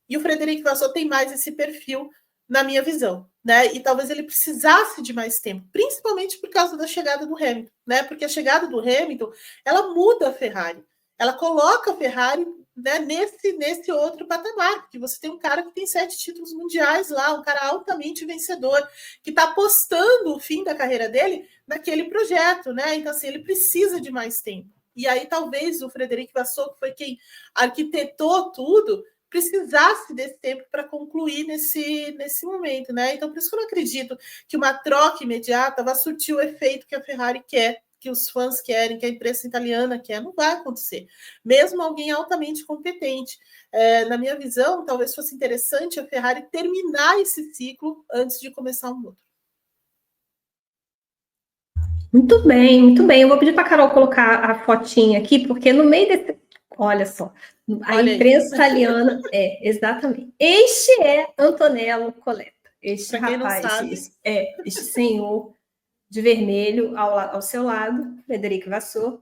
E o Frederic Vasseur tem mais esse perfil, na minha visão, né? E talvez ele precisasse de mais tempo, principalmente por causa da chegada do Hamilton, né? Porque a chegada do Hamilton, ela muda a Ferrari, ela coloca a Ferrari, né, nesse outro patamar, porque você tem um cara que tem 7 títulos mundiais lá, um cara altamente vencedor, que está apostando o fim da carreira dele naquele projeto, né? Então, assim, ele precisa de mais tempo. E aí, talvez o Frederic Vasseur, que foi quem arquitetou tudo, precisasse desse tempo para concluir nesse momento, né? Então, por isso que eu não acredito que uma troca imediata vá surtir o efeito que a Ferrari quer, que os fãs querem, que a imprensa italiana quer. Não vai acontecer. Mesmo alguém altamente competente. Na minha visão, talvez fosse interessante a Ferrari terminar esse ciclo antes de começar um outro. Muito bem, muito bem. Eu vou pedir para a Carol colocar a fotinha aqui, porque no meio desse... Olha só, a imprensa italiana exatamente. Este é Antonello Coletta. Este rapaz, este senhor de vermelho ao seu lado, Frederic Vasseur,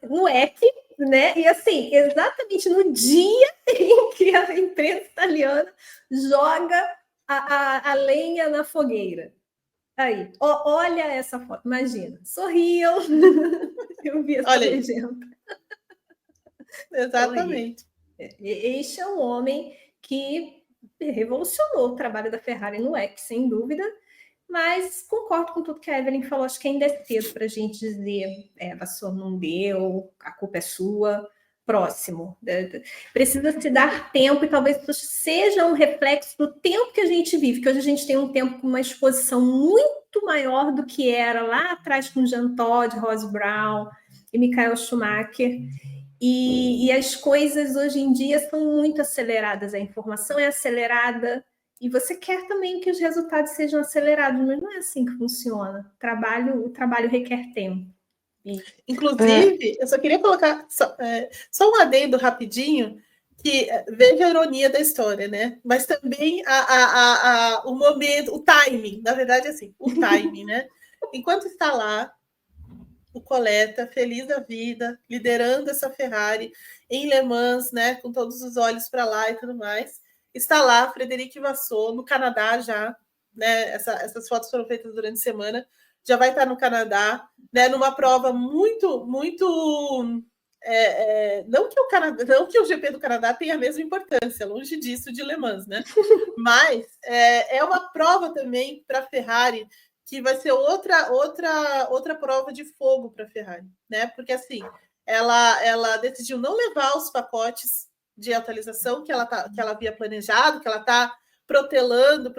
no EC, né? E assim, exatamente no dia em que a imprensa italiana joga a lenha na fogueira. Aí, olha essa foto, imagina. Sorriam. Eu vi essa legenda. Exatamente. Este é um homem que revolucionou o trabalho da Ferrari no EC, sem dúvida, mas concordo com tudo que a Evelyn falou. Acho que ainda é cedo para a gente dizer Vasseur não deu, a culpa é sua. Próximo. Precisa se dar tempo, e talvez isso seja um reflexo do tempo que a gente vive, que hoje a gente tem um tempo com uma exposição muito maior do que era lá atrás com Jean Todt, Ross Brown e Michael Schumacher. E as coisas hoje em dia são muito aceleradas, a informação é acelerada, e você quer também que os resultados sejam acelerados, mas não é assim que funciona. O trabalho requer tempo. Inclusive, eu só queria colocar só um adendo rapidinho, que veja a ironia da história, né? Mas também o momento, o timing, na verdade, assim, o timing, né? Enquanto está lá o Coletta, feliz da vida, liderando essa Ferrari em Le Mans, né? Com todos os olhos para lá e tudo mais, está lá Frederic Vasseur, no Canadá já, né? Essas fotos foram feitas durante a semana, já vai estar no Canadá, né, numa prova muito, muito não que o Canadá, não que o GP do Canadá tenha a mesma importância, longe disso de Le Mans, né? Mas é uma prova também para a Ferrari que vai ser outra prova de fogo para a Ferrari, né? Porque assim, ela decidiu não levar os pacotes de atualização que ela havia planejado, que ela está protelando.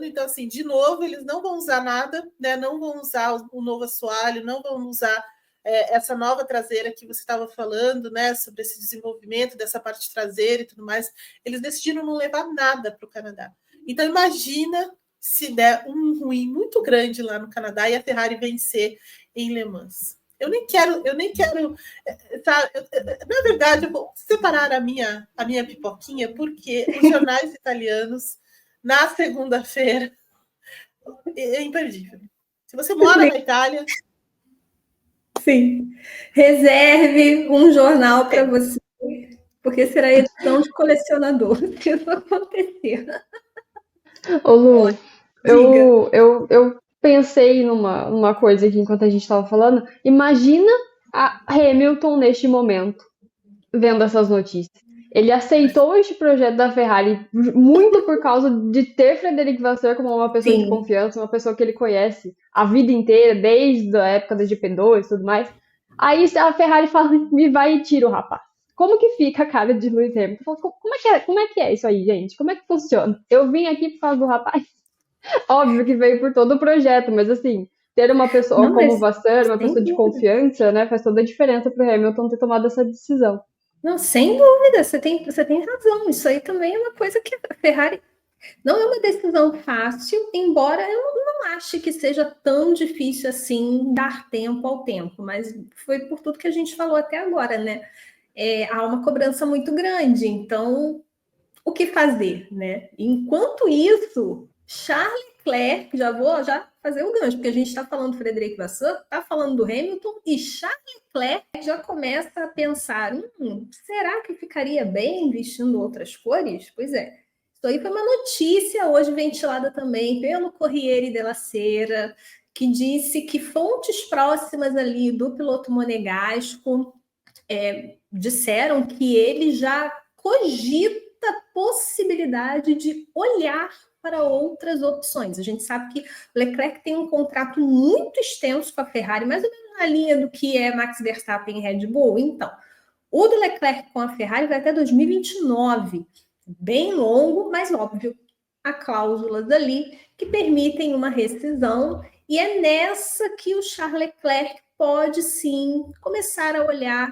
Então, assim, de novo, eles não vão usar nada, né? Não vão usar o novo assoalho, não vão usar essa nova traseira que você estava falando, né? Sobre esse desenvolvimento dessa parte traseira e tudo mais. Eles decidiram não levar nada para o Canadá. Então, imagina se der um ruim muito grande lá no Canadá e a Ferrari vencer em Le Mans. Eu nem quero, sabe? Na verdade, eu vou separar a minha pipoquinha, porque os jornais italianos, na segunda-feira, é imperdível. Se você mora na Itália... Sim. Reserve um jornal para você, porque será edição de colecionador, se isso acontecer. Ô Lu, Diga. eu pensei numa coisa aqui enquanto a gente estava falando. Imagina a Hamilton neste momento, vendo essas notícias. Ele aceitou este projeto da Ferrari muito por causa de ter Frederic Vasseur como uma pessoa de confiança, uma pessoa que ele conhece a vida inteira, desde a época da GP2 e tudo mais. Aí a Ferrari fala, me vai e tira o rapaz. Como que fica a cara de Lewis Hamilton? Como é que é isso aí, gente? Como é que funciona? Eu vim aqui por causa do rapaz. Óbvio que veio por todo o projeto, mas assim, ter uma pessoa como Vasseur, uma pessoa de confiança, né, faz toda a diferença para o Hamilton ter tomado essa decisão. Não, sem dúvida, você tem razão. Isso aí também é uma coisa que a Ferrari não é uma decisão fácil, embora eu não ache que seja tão difícil assim dar tempo ao tempo, mas foi por tudo que a gente falou até agora, né? Há uma cobrança muito grande, então o que fazer, né? Enquanto isso, Charles Leclerc, já fazer o gancho, porque a gente está falando do Frederic Vasseur, está falando do Hamilton, e Charles Leclerc já começa a pensar, será que ficaria bem vestindo outras cores? Pois é. Isso aí foi uma notícia hoje ventilada também pelo Corriere della Sera, que disse que fontes próximas ali do piloto monegasco disseram que ele já cogita a possibilidade de olhar para outras opções. A gente sabe que Leclerc tem um contrato muito extenso com a Ferrari, mais ou menos na linha do que é Max Verstappen e Red Bull. Então, o do Leclerc com a Ferrari vai até 2029, bem longo, mas óbvio, há cláusulas ali que permitem uma rescisão, e é nessa que o Charles Leclerc pode sim começar a olhar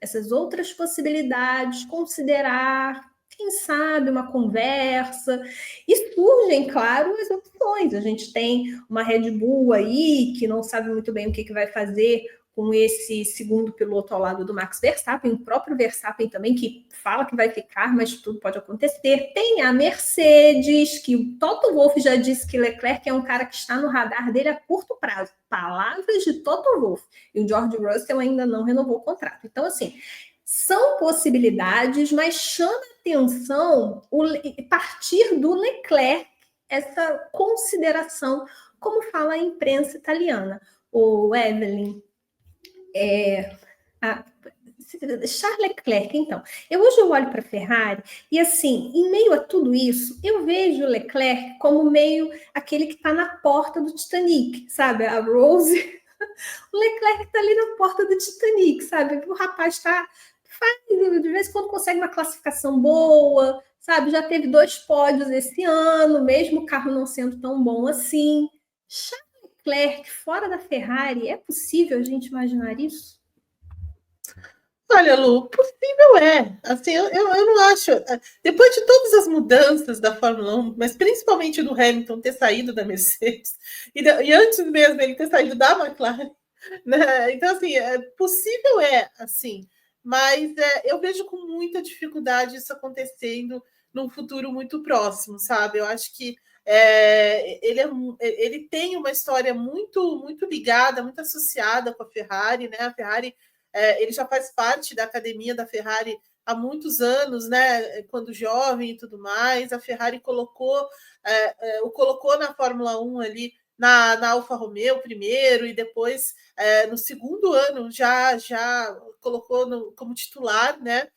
essas outras possibilidades, considerar, quem sabe, uma conversa. E surgem, claro, as opções. A gente tem uma Red Bull aí que não sabe muito bem o que vai fazer com esse segundo piloto ao lado do Max Verstappen, o próprio Verstappen também, que fala que vai ficar, mas tudo pode acontecer. Tem a Mercedes, que o Toto Wolff já disse que Leclerc é um cara que está no radar dele a curto prazo. Palavras de Toto Wolff. E o George Russell ainda não renovou o contrato. Então, assim, são possibilidades, mas chama atenção partir do Leclerc essa consideração, como fala a imprensa italiana. O Evelyn, Charles Leclerc, então. Hoje eu olho para a Ferrari e, assim, em meio a tudo isso, eu vejo o Leclerc como meio aquele que está na porta do Titanic, sabe? A Rose, o Leclerc está ali na porta do Titanic, sabe? O rapaz está... de vez em quando consegue uma classificação boa, sabe? Já teve 2 pódios esse ano, mesmo o carro não sendo tão bom assim. Charles Leclerc fora da Ferrari, é possível a gente imaginar isso? Olha, Lu, possível é. Assim, eu não acho. Depois de todas as mudanças da Fórmula 1, mas principalmente do Hamilton ter saído da Mercedes, e antes mesmo ele ter saído da McLaren, né? Então, assim, possível assim, mas eu vejo com muita dificuldade isso acontecendo num futuro muito próximo, sabe? Eu acho que ele tem uma história muito, muito ligada, muito associada com a Ferrari, né? A Ferrari. Ele já faz parte da academia da Ferrari há muitos anos, né? Quando jovem e tudo mais. A Ferrari o colocou na Fórmula 1 ali na Alfa Romeo primeiro, e depois, no segundo ano, já colocou como titular, né?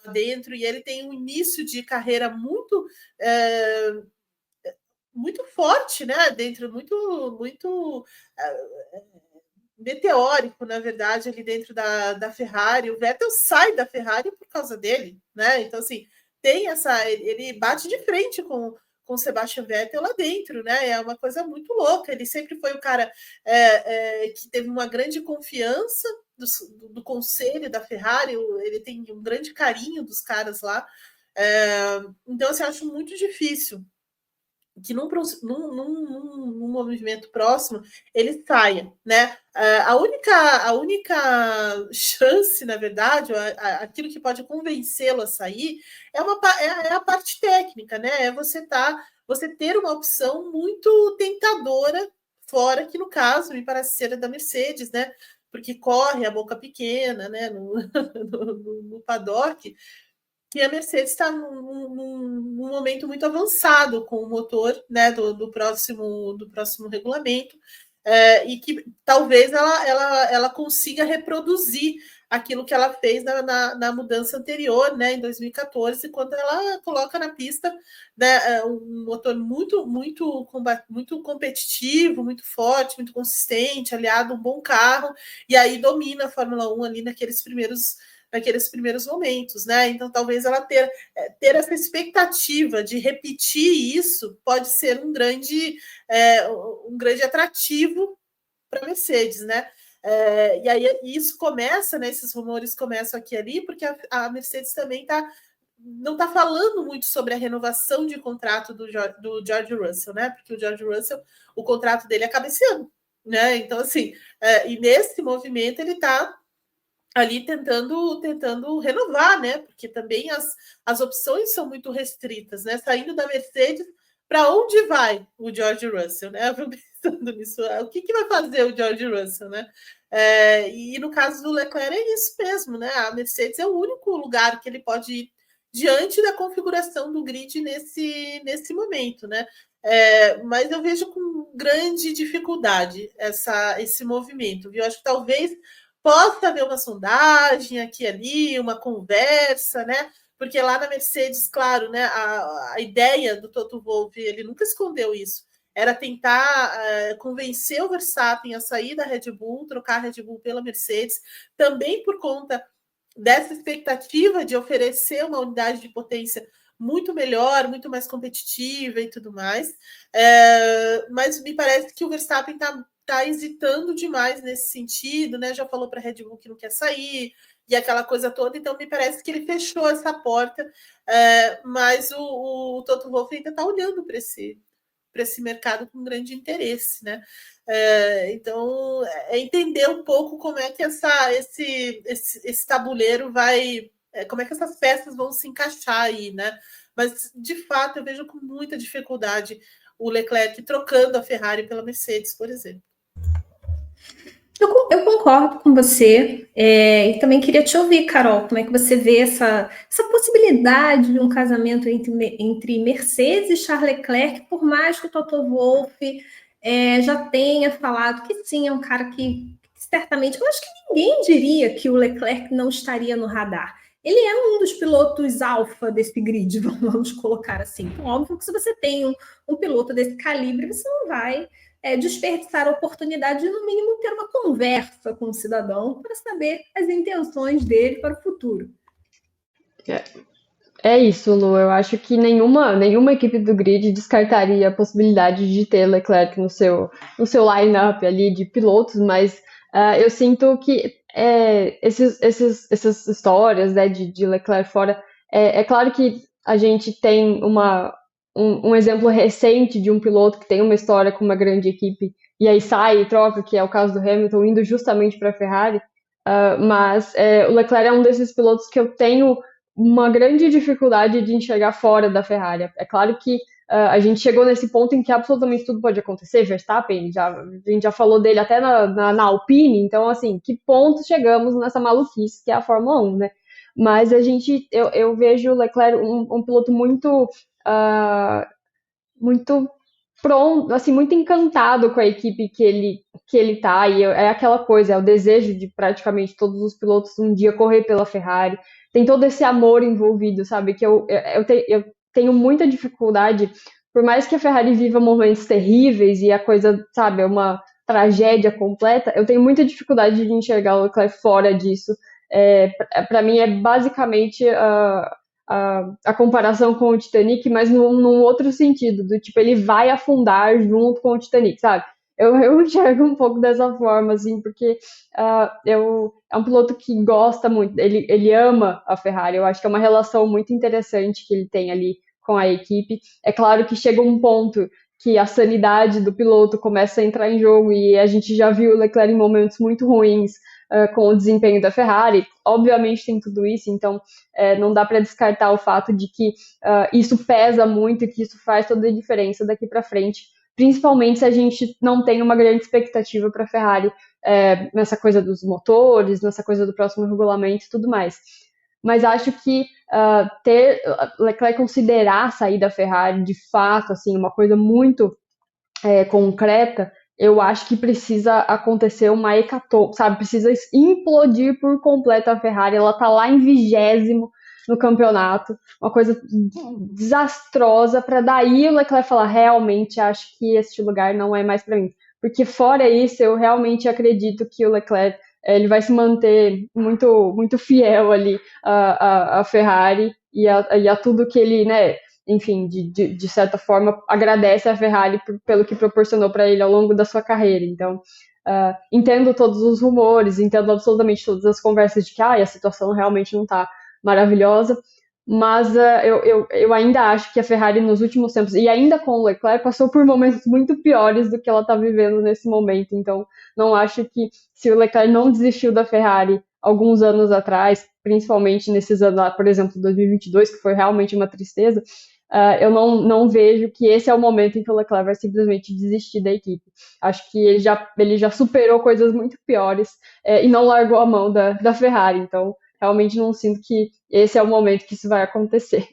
Lá dentro, e ele tem um início de carreira muito forte, né? Dentro, muito meteórico, na verdade, ali dentro da Ferrari. O Vettel sai da Ferrari por causa dele, né? Então, assim, tem essa. Ele bate de frente com o Sebastian Vettel lá dentro, né? É uma coisa muito louca. Ele sempre foi o cara que teve uma grande confiança do conselho da Ferrari, ele tem um grande carinho dos caras lá. Então, assim, eu acho muito difícil que num movimento próximo ele saia, né? A única chance, na verdade, aquilo que pode convencê-lo a sair é a parte técnica, né? É você ter uma opção muito tentadora fora, que no caso me parece ser a da Mercedes, né? Porque corre a boca pequena, né? No paddock, que a Mercedes está num momento muito avançado com o motor, né, do próximo regulamento, e que talvez ela consiga reproduzir aquilo que ela fez na mudança anterior, né, em 2014, quando ela coloca na pista, né, um motor muito competitivo, muito forte, muito consistente, aliado a um bom carro, e aí domina a Fórmula 1 ali naqueles primeiros momentos, né? Então, talvez ela ter essa expectativa de repetir isso pode ser um grande atrativo para a Mercedes, né? E aí isso começa, né? Esses rumores começam aqui e ali, porque a Mercedes também não está falando muito sobre a renovação de contrato do George Russell, né? Porque o George Russell, o contrato dele acaba esse ano, né? Então, assim, e nesse movimento ele está ali tentando renovar, né? Porque também as opções são muito restritas, né? Saindo da Mercedes, para onde vai o George Russell, né? Eu fico pensando nisso. O que vai fazer o George Russell, né? E no caso do Leclerc é isso mesmo, né? A Mercedes é o único lugar que ele pode ir diante da configuração do grid nesse momento, né? Mas eu vejo com grande dificuldade esse movimento, viu? Acho que talvez possa haver uma sondagem aqui e ali, uma conversa, né? Porque lá na Mercedes, claro, né, a ideia do Toto Wolff, ele nunca escondeu isso, era tentar convencer o Verstappen a sair da Red Bull, trocar a Red Bull pela Mercedes, também por conta dessa expectativa de oferecer uma unidade de potência muito melhor, muito mais competitiva e tudo mais. Mas me parece que o Verstappen está hesitando demais nesse sentido, né? Já falou para a Red Bull que não quer sair e aquela coisa toda, então me parece que ele fechou essa porta, mas o Toto Wolff ainda está olhando para esse mercado com grande interesse, né? Então, entender um pouco como é que esse tabuleiro vai, como é que essas peças vão se encaixar aí, né? Mas, de fato, eu vejo com muita dificuldade o Leclerc trocando a Ferrari pela Mercedes, por exemplo. Eu concordo com você, e também queria te ouvir, Carol, como é que você vê essa possibilidade de um casamento entre Mercedes e Charles Leclerc, por mais que o Toto Wolff já tenha falado que sim, é um cara que certamente, eu acho que ninguém diria que o Leclerc não estaria no radar. Ele é um dos pilotos alfa desse grid, vamos colocar assim. Então, óbvio que se você tem um piloto desse calibre, você não vai desperdiçar a oportunidade de, no mínimo, ter uma conversa com o cidadão para saber as intenções dele para o futuro. É isso, Lu. Eu acho que nenhuma equipe do grid descartaria a possibilidade de ter Leclerc no seu line-up ali de pilotos, mas eu sinto que essas histórias, né, de Leclerc fora, é claro que a gente tem um exemplo recente de um piloto que tem uma história com uma grande equipe e aí sai e troca, que é o caso do Hamilton, indo justamente para a Ferrari, mas o Leclerc é um desses pilotos que eu tenho uma grande dificuldade de enxergar fora da Ferrari. É claro que a gente chegou nesse ponto em que absolutamente tudo pode acontecer. Verstappen, a gente já falou dele até na Alpine, então, assim, que ponto chegamos nessa maluquice que é a Fórmula 1, né? Mas eu vejo o Leclerc um piloto muito pronto, assim, muito encantado com a equipe que ele tá, e é aquela coisa, é o desejo de praticamente todos os pilotos um dia correr pela Ferrari. Tem todo esse amor envolvido, sabe? Que eu tenho muita dificuldade, por mais que a Ferrari viva momentos terríveis e a coisa, sabe, é uma tragédia completa, eu tenho muita dificuldade de enxergar o Leclerc fora disso. Para mim é basicamente a comparação com o Titanic, mas num outro sentido, do tipo, ele vai afundar junto com o Titanic, sabe? Eu enxergo um pouco dessa forma, assim, porque é um piloto que gosta muito, ele ama a Ferrari, eu acho que é uma relação muito interessante que ele tem ali com a equipe. É claro que chega um ponto que a sanidade do piloto começa a entrar em jogo e a gente já viu o Leclerc em momentos muito ruins com o desempenho da Ferrari. Obviamente tem tudo isso, então não dá para descartar o fato de que isso pesa muito e que isso faz toda a diferença daqui para frente, principalmente se a gente não tem uma grande expectativa para a Ferrari nessa coisa dos motores, nessa coisa do próximo regulamento e tudo mais. Mas acho que ter Leclerc considerar sair da Ferrari de fato, assim, uma coisa muito concreta, eu acho que precisa acontecer uma hecatombe, sabe? Precisa implodir por completo a Ferrari. Ela tá lá em 20º no campeonato, uma coisa desastrosa, para daí o Leclerc falar, realmente acho que este lugar não é mais para mim. Porque fora isso, eu realmente acredito que o Leclerc ele vai se manter muito, muito fiel ali à Ferrari e a tudo que ele, né, enfim, de certa forma, agradece a Ferrari pelo que proporcionou para ele ao longo da sua carreira. Então, entendo todos os rumores, entendo absolutamente todas as conversas de que a situação realmente não está maravilhosa, mas eu ainda acho que a Ferrari nos últimos tempos, e ainda com o Leclerc, passou por momentos muito piores do que ela está vivendo nesse momento. Então, não acho que se o Leclerc não desistiu da Ferrari alguns anos atrás, principalmente nesses anos lá, por exemplo, 2022, que foi realmente uma tristeza, eu não vejo que esse é o momento em que o Leclerc vai simplesmente desistir da equipe. Acho que ele já superou coisas muito piores e não largou a mão da Ferrari. Então, realmente não sinto que esse é o momento que isso vai acontecer.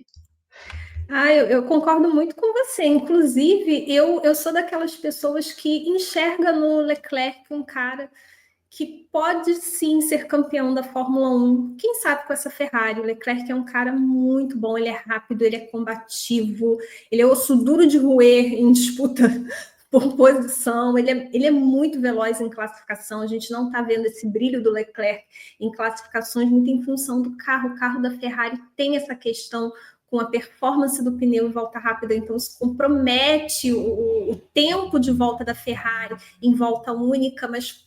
Eu concordo muito com você. Inclusive, eu sou daquelas pessoas que enxerga no Leclerc um cara que pode sim ser campeão da Fórmula 1. Quem sabe com essa Ferrari? O Leclerc é um cara muito bom, ele é rápido, ele é combativo, ele é osso duro de roer em disputa por posição, ele é muito veloz em classificação. A gente não está vendo esse brilho do Leclerc em classificações muito em função do carro. O carro da Ferrari tem essa questão com a performance do pneu em volta rápida, então isso compromete o tempo de volta da Ferrari em volta única, mas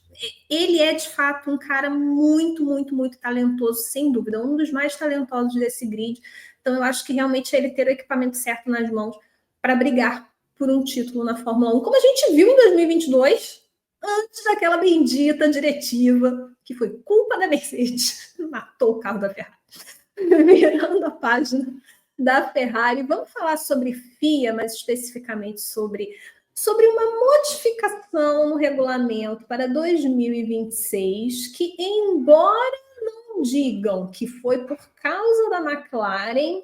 ele é de fato um cara muito, muito, muito talentoso, sem dúvida, um dos mais talentosos desse grid. Então eu acho que realmente ele ter o equipamento certo nas mãos para brigar por um título na Fórmula 1, como a gente viu em 2022, antes daquela bendita diretiva, que foi culpa da Mercedes, matou o carro da Ferrari. Virando a página da Ferrari, vamos falar sobre FIA, mas especificamente sobre uma modificação no regulamento para 2026, que, embora não digam que foi por causa da McLaren,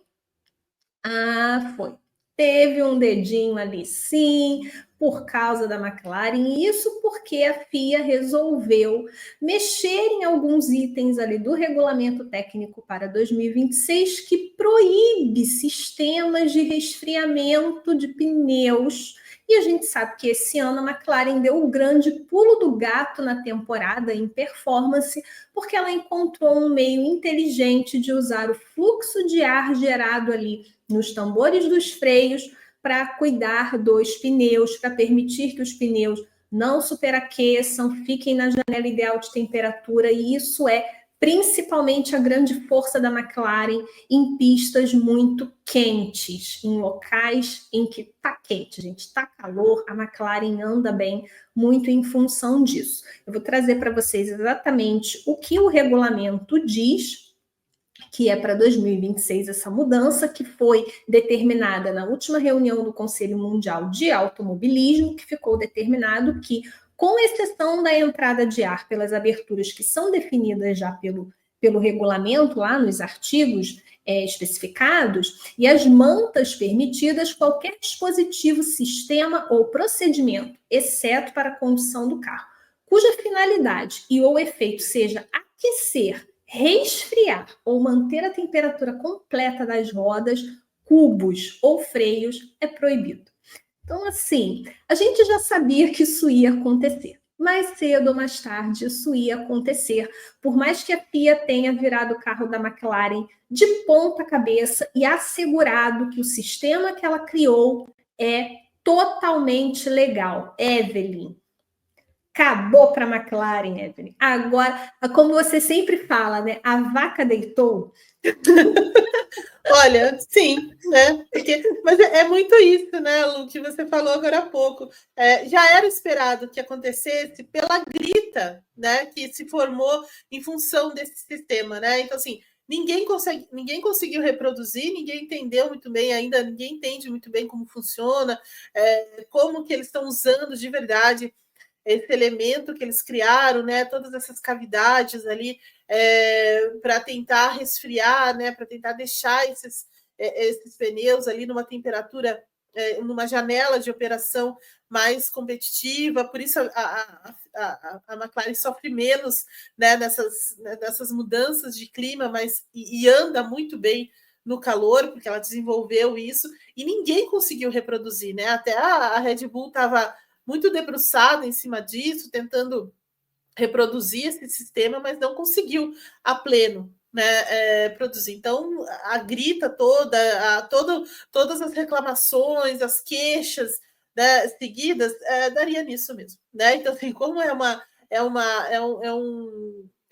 foi. Teve um dedinho ali, sim, por causa da McLaren, e isso porque a FIA resolveu mexer em alguns itens ali do regulamento técnico para 2026 que proíbe sistemas de resfriamento de pneus. E a gente sabe que esse ano a McLaren deu um grande pulo do gato na temporada em performance, porque ela encontrou um meio inteligente de usar o fluxo de ar gerado ali nos tambores dos freios para cuidar dos pneus, para permitir que os pneus não superaqueçam, fiquem na janela ideal de temperatura, e isso é principalmente a grande força da McLaren em pistas muito quentes, em locais em que está quente, gente, está calor, a McLaren anda bem muito em função disso. Eu vou trazer para vocês exatamente o que o regulamento diz, que é para 2026 essa mudança, que foi determinada na última reunião do Conselho Mundial de Automobilismo, que ficou determinado que, com exceção da entrada de ar pelas aberturas que são definidas já pelo regulamento, lá nos artigos, especificados, e as mantas permitidas qualquer dispositivo, sistema ou procedimento, exceto para a condução do carro, cuja finalidade e ou efeito seja aquecer, resfriar ou manter a temperatura completa das rodas, cubos ou freios, é proibido. Então, assim, a gente já sabia que isso ia acontecer. Mais cedo ou mais tarde, isso ia acontecer. Por mais que a FIA tenha virado o carro da McLaren de ponta cabeça e assegurado que o sistema que ela criou é totalmente legal. Evelyn, acabou para a McLaren, Evelyn. Agora, como você sempre fala, né? A vaca deitou. Olha, sim, né? Mas é muito isso, né, Lu, que você falou agora há pouco. Já era esperado que acontecesse pela grita, né, que se formou em função desse sistema, né? Então, assim, ninguém conseguiu reproduzir, ninguém entendeu muito bem ainda, ninguém entende muito bem como funciona, como que eles estão usando de verdade esse elemento que eles criaram, né? Todas essas cavidades ali para tentar resfriar, né? Para tentar deixar esses pneus ali numa temperatura, numa janela de operação mais competitiva. Por isso a McLaren sofre menos, né? Nessas mudanças de clima, mas e anda muito bem no calor, porque ela desenvolveu isso, e ninguém conseguiu reproduzir, né? Até a Red Bull estava muito debruçada em cima disso, tentando reproduzir esse sistema, mas não conseguiu a pleno, né, produzir. Então, a grita toda, todas as reclamações, as queixas, né, seguidas, daria nisso mesmo. Né? Então, assim, como é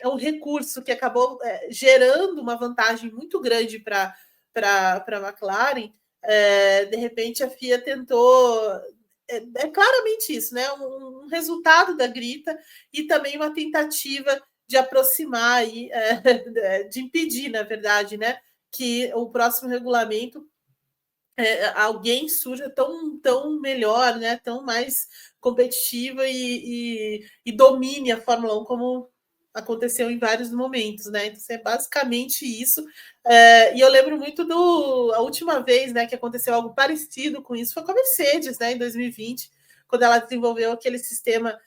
um recurso que acabou gerando uma vantagem muito grande para a McLaren, de repente a FIA tentou claramente isso, né? Um resultado da grita e também uma tentativa de aproximar aí, de impedir, na verdade, né? Que o próximo regulamento alguém surja tão melhor, né? Tão mais competitiva e domine a Fórmula 1 como aconteceu em vários momentos, né? Então, é basicamente isso. E eu lembro muito a última vez, né, que aconteceu algo parecido com isso foi com a Mercedes, né, em 2020, quando ela desenvolveu aquele sistema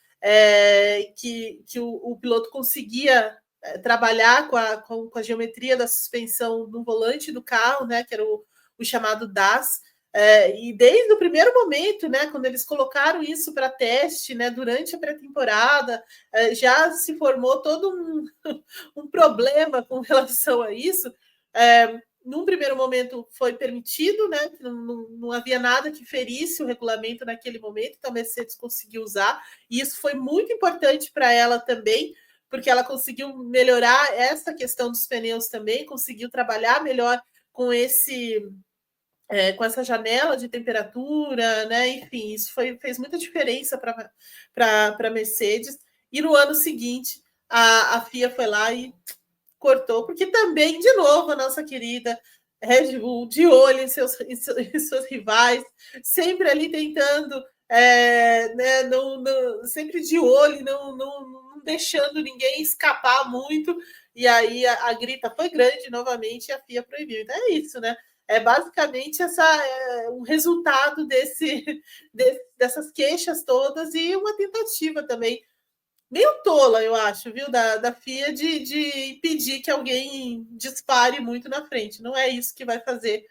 que o piloto conseguia trabalhar com a geometria da suspensão no volante do carro, né, que era o chamado DAS. E desde o primeiro momento, né, quando eles colocaram isso para teste, né, durante a pré-temporada, já se formou todo um problema com relação a isso. Num primeiro momento foi permitido, né, não havia nada que ferisse o regulamento naquele momento, então a Mercedes conseguiu usar, e isso foi muito importante para ela também, porque ela conseguiu melhorar essa questão dos pneus também, conseguiu trabalhar melhor com essa janela de temperatura, né? Enfim, isso fez muita diferença para a Mercedes. E no ano seguinte, a FIA foi lá e cortou, porque também, de novo, a nossa querida Red Bull de olho em seus rivais, sempre ali tentando, né, sempre de olho, não deixando ninguém escapar muito. E aí a grita foi grande novamente e a FIA proibiu. Então é isso, né? É basicamente um resultado dessas queixas todas e uma tentativa também meio tola, eu acho, viu, da FIA de impedir que alguém dispare muito na frente. Não é isso que vai fazer,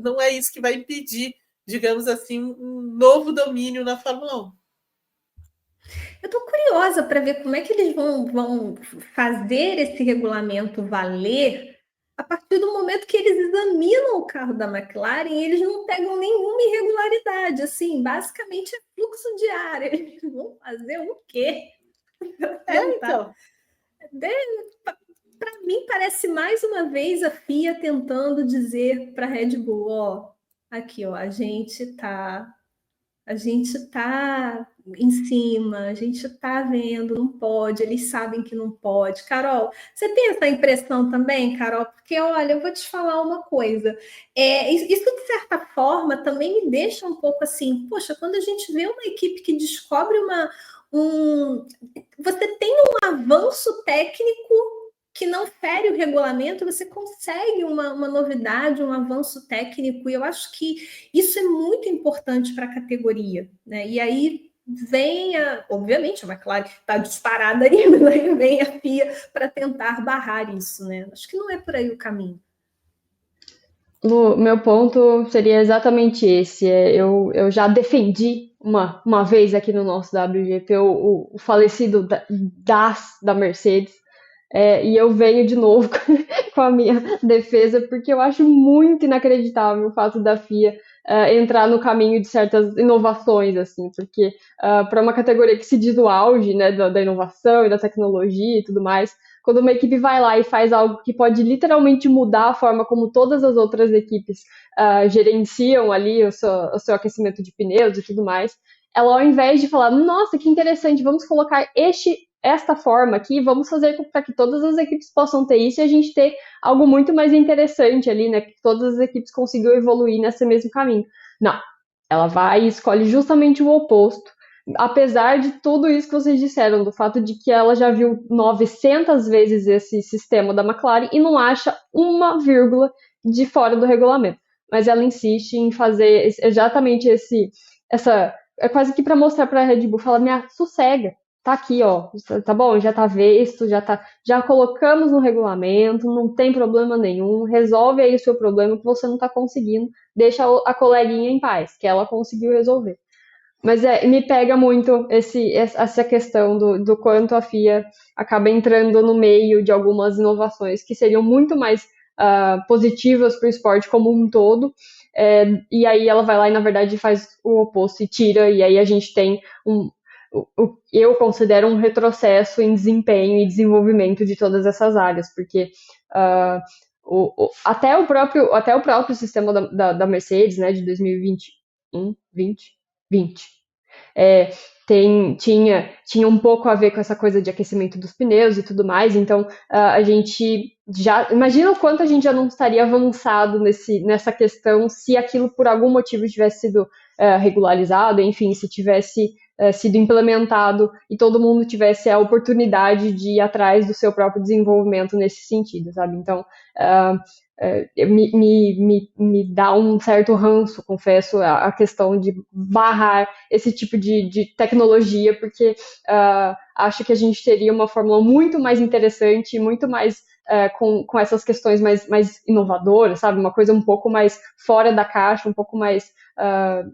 não é isso que vai impedir, digamos assim, um novo domínio na Fórmula 1. Eu estou curiosa para ver como é que eles vão fazer esse regulamento valer a partir do momento que eles examinam o carro da McLaren e eles não pegam nenhuma irregularidade. Assim, basicamente é fluxo de ar. Eles vão fazer o quê? Então. Para mim, parece mais uma vez a FIA tentando dizer para a Red Bull, ó, aqui, ó, a gente tá em cima, a gente tá vendo, não pode, eles sabem que não pode. Carol, você tem essa impressão também, Carol? Porque, olha, eu vou te falar uma coisa. Isso, de certa forma, também me deixa um pouco assim, poxa, quando a gente vê uma equipe que descobre você tem um avanço técnico que não fere o regulamento, você consegue uma novidade, um avanço técnico, e eu acho que isso é muito importante para a categoria, né? E aí vem, obviamente, a McLaren está disparada aí, mas aí vem a FIA para tentar barrar isso, né? Acho que não é por aí o caminho. Lu, meu ponto seria exatamente esse. Eu já defendi uma vez aqui no nosso WGP o falecido da Mercedes, e eu venho de novo com a minha defesa, porque eu acho muito inacreditável o fato da FIA entrar no caminho de certas inovações, assim, porque para uma categoria que se diz o auge, né, da inovação e da tecnologia e tudo mais, quando uma equipe vai lá e faz algo que pode literalmente mudar a forma como todas as outras equipes gerenciam ali o seu aquecimento de pneus e tudo mais, ela, ao invés de falar, nossa, que interessante, vamos colocar esta forma aqui, vamos fazer para que todas as equipes possam ter isso e a gente ter algo muito mais interessante ali, né? Que todas as equipes consigam evoluir nesse mesmo caminho. Não, ela vai e escolhe justamente o oposto. Apesar de tudo isso que vocês disseram, do fato de que ela já viu 900 vezes esse sistema da McLaren e não acha uma vírgula de fora do regulamento. Mas ela insiste em fazer exatamente essa. É quase que para mostrar para a Red Bull, fala, minha, sossega, tá aqui, ó, tá bom, já tá visto, já colocamos no regulamento, não tem problema nenhum, resolve aí o seu problema que você não tá conseguindo, deixa a coleguinha em paz, que ela conseguiu resolver. Mas me pega muito essa questão do quanto a FIA acaba entrando no meio de algumas inovações que seriam muito mais positivas para o esporte como um todo, e aí ela vai lá e, na verdade, faz o oposto e tira, e aí a gente tem eu considero um retrocesso em desempenho e desenvolvimento de todas essas áreas, porque até o próprio sistema da Mercedes, né, de 2021, 20, tinha um pouco a ver com essa coisa de aquecimento dos pneus e tudo mais, então a gente já imagina o quanto a gente já não estaria avançado nessa questão se aquilo por algum motivo tivesse sido regularizado, enfim, se tivesse sido implementado e todo mundo tivesse a oportunidade de ir atrás do seu próprio desenvolvimento nesse sentido, sabe? Então, me dá um certo ranço, confesso, a questão de barrar esse tipo de tecnologia, porque acho que a gente teria uma fórmula muito mais interessante, muito mais com essas questões mais inovadoras, sabe? Uma coisa um pouco mais fora da caixa, um pouco mais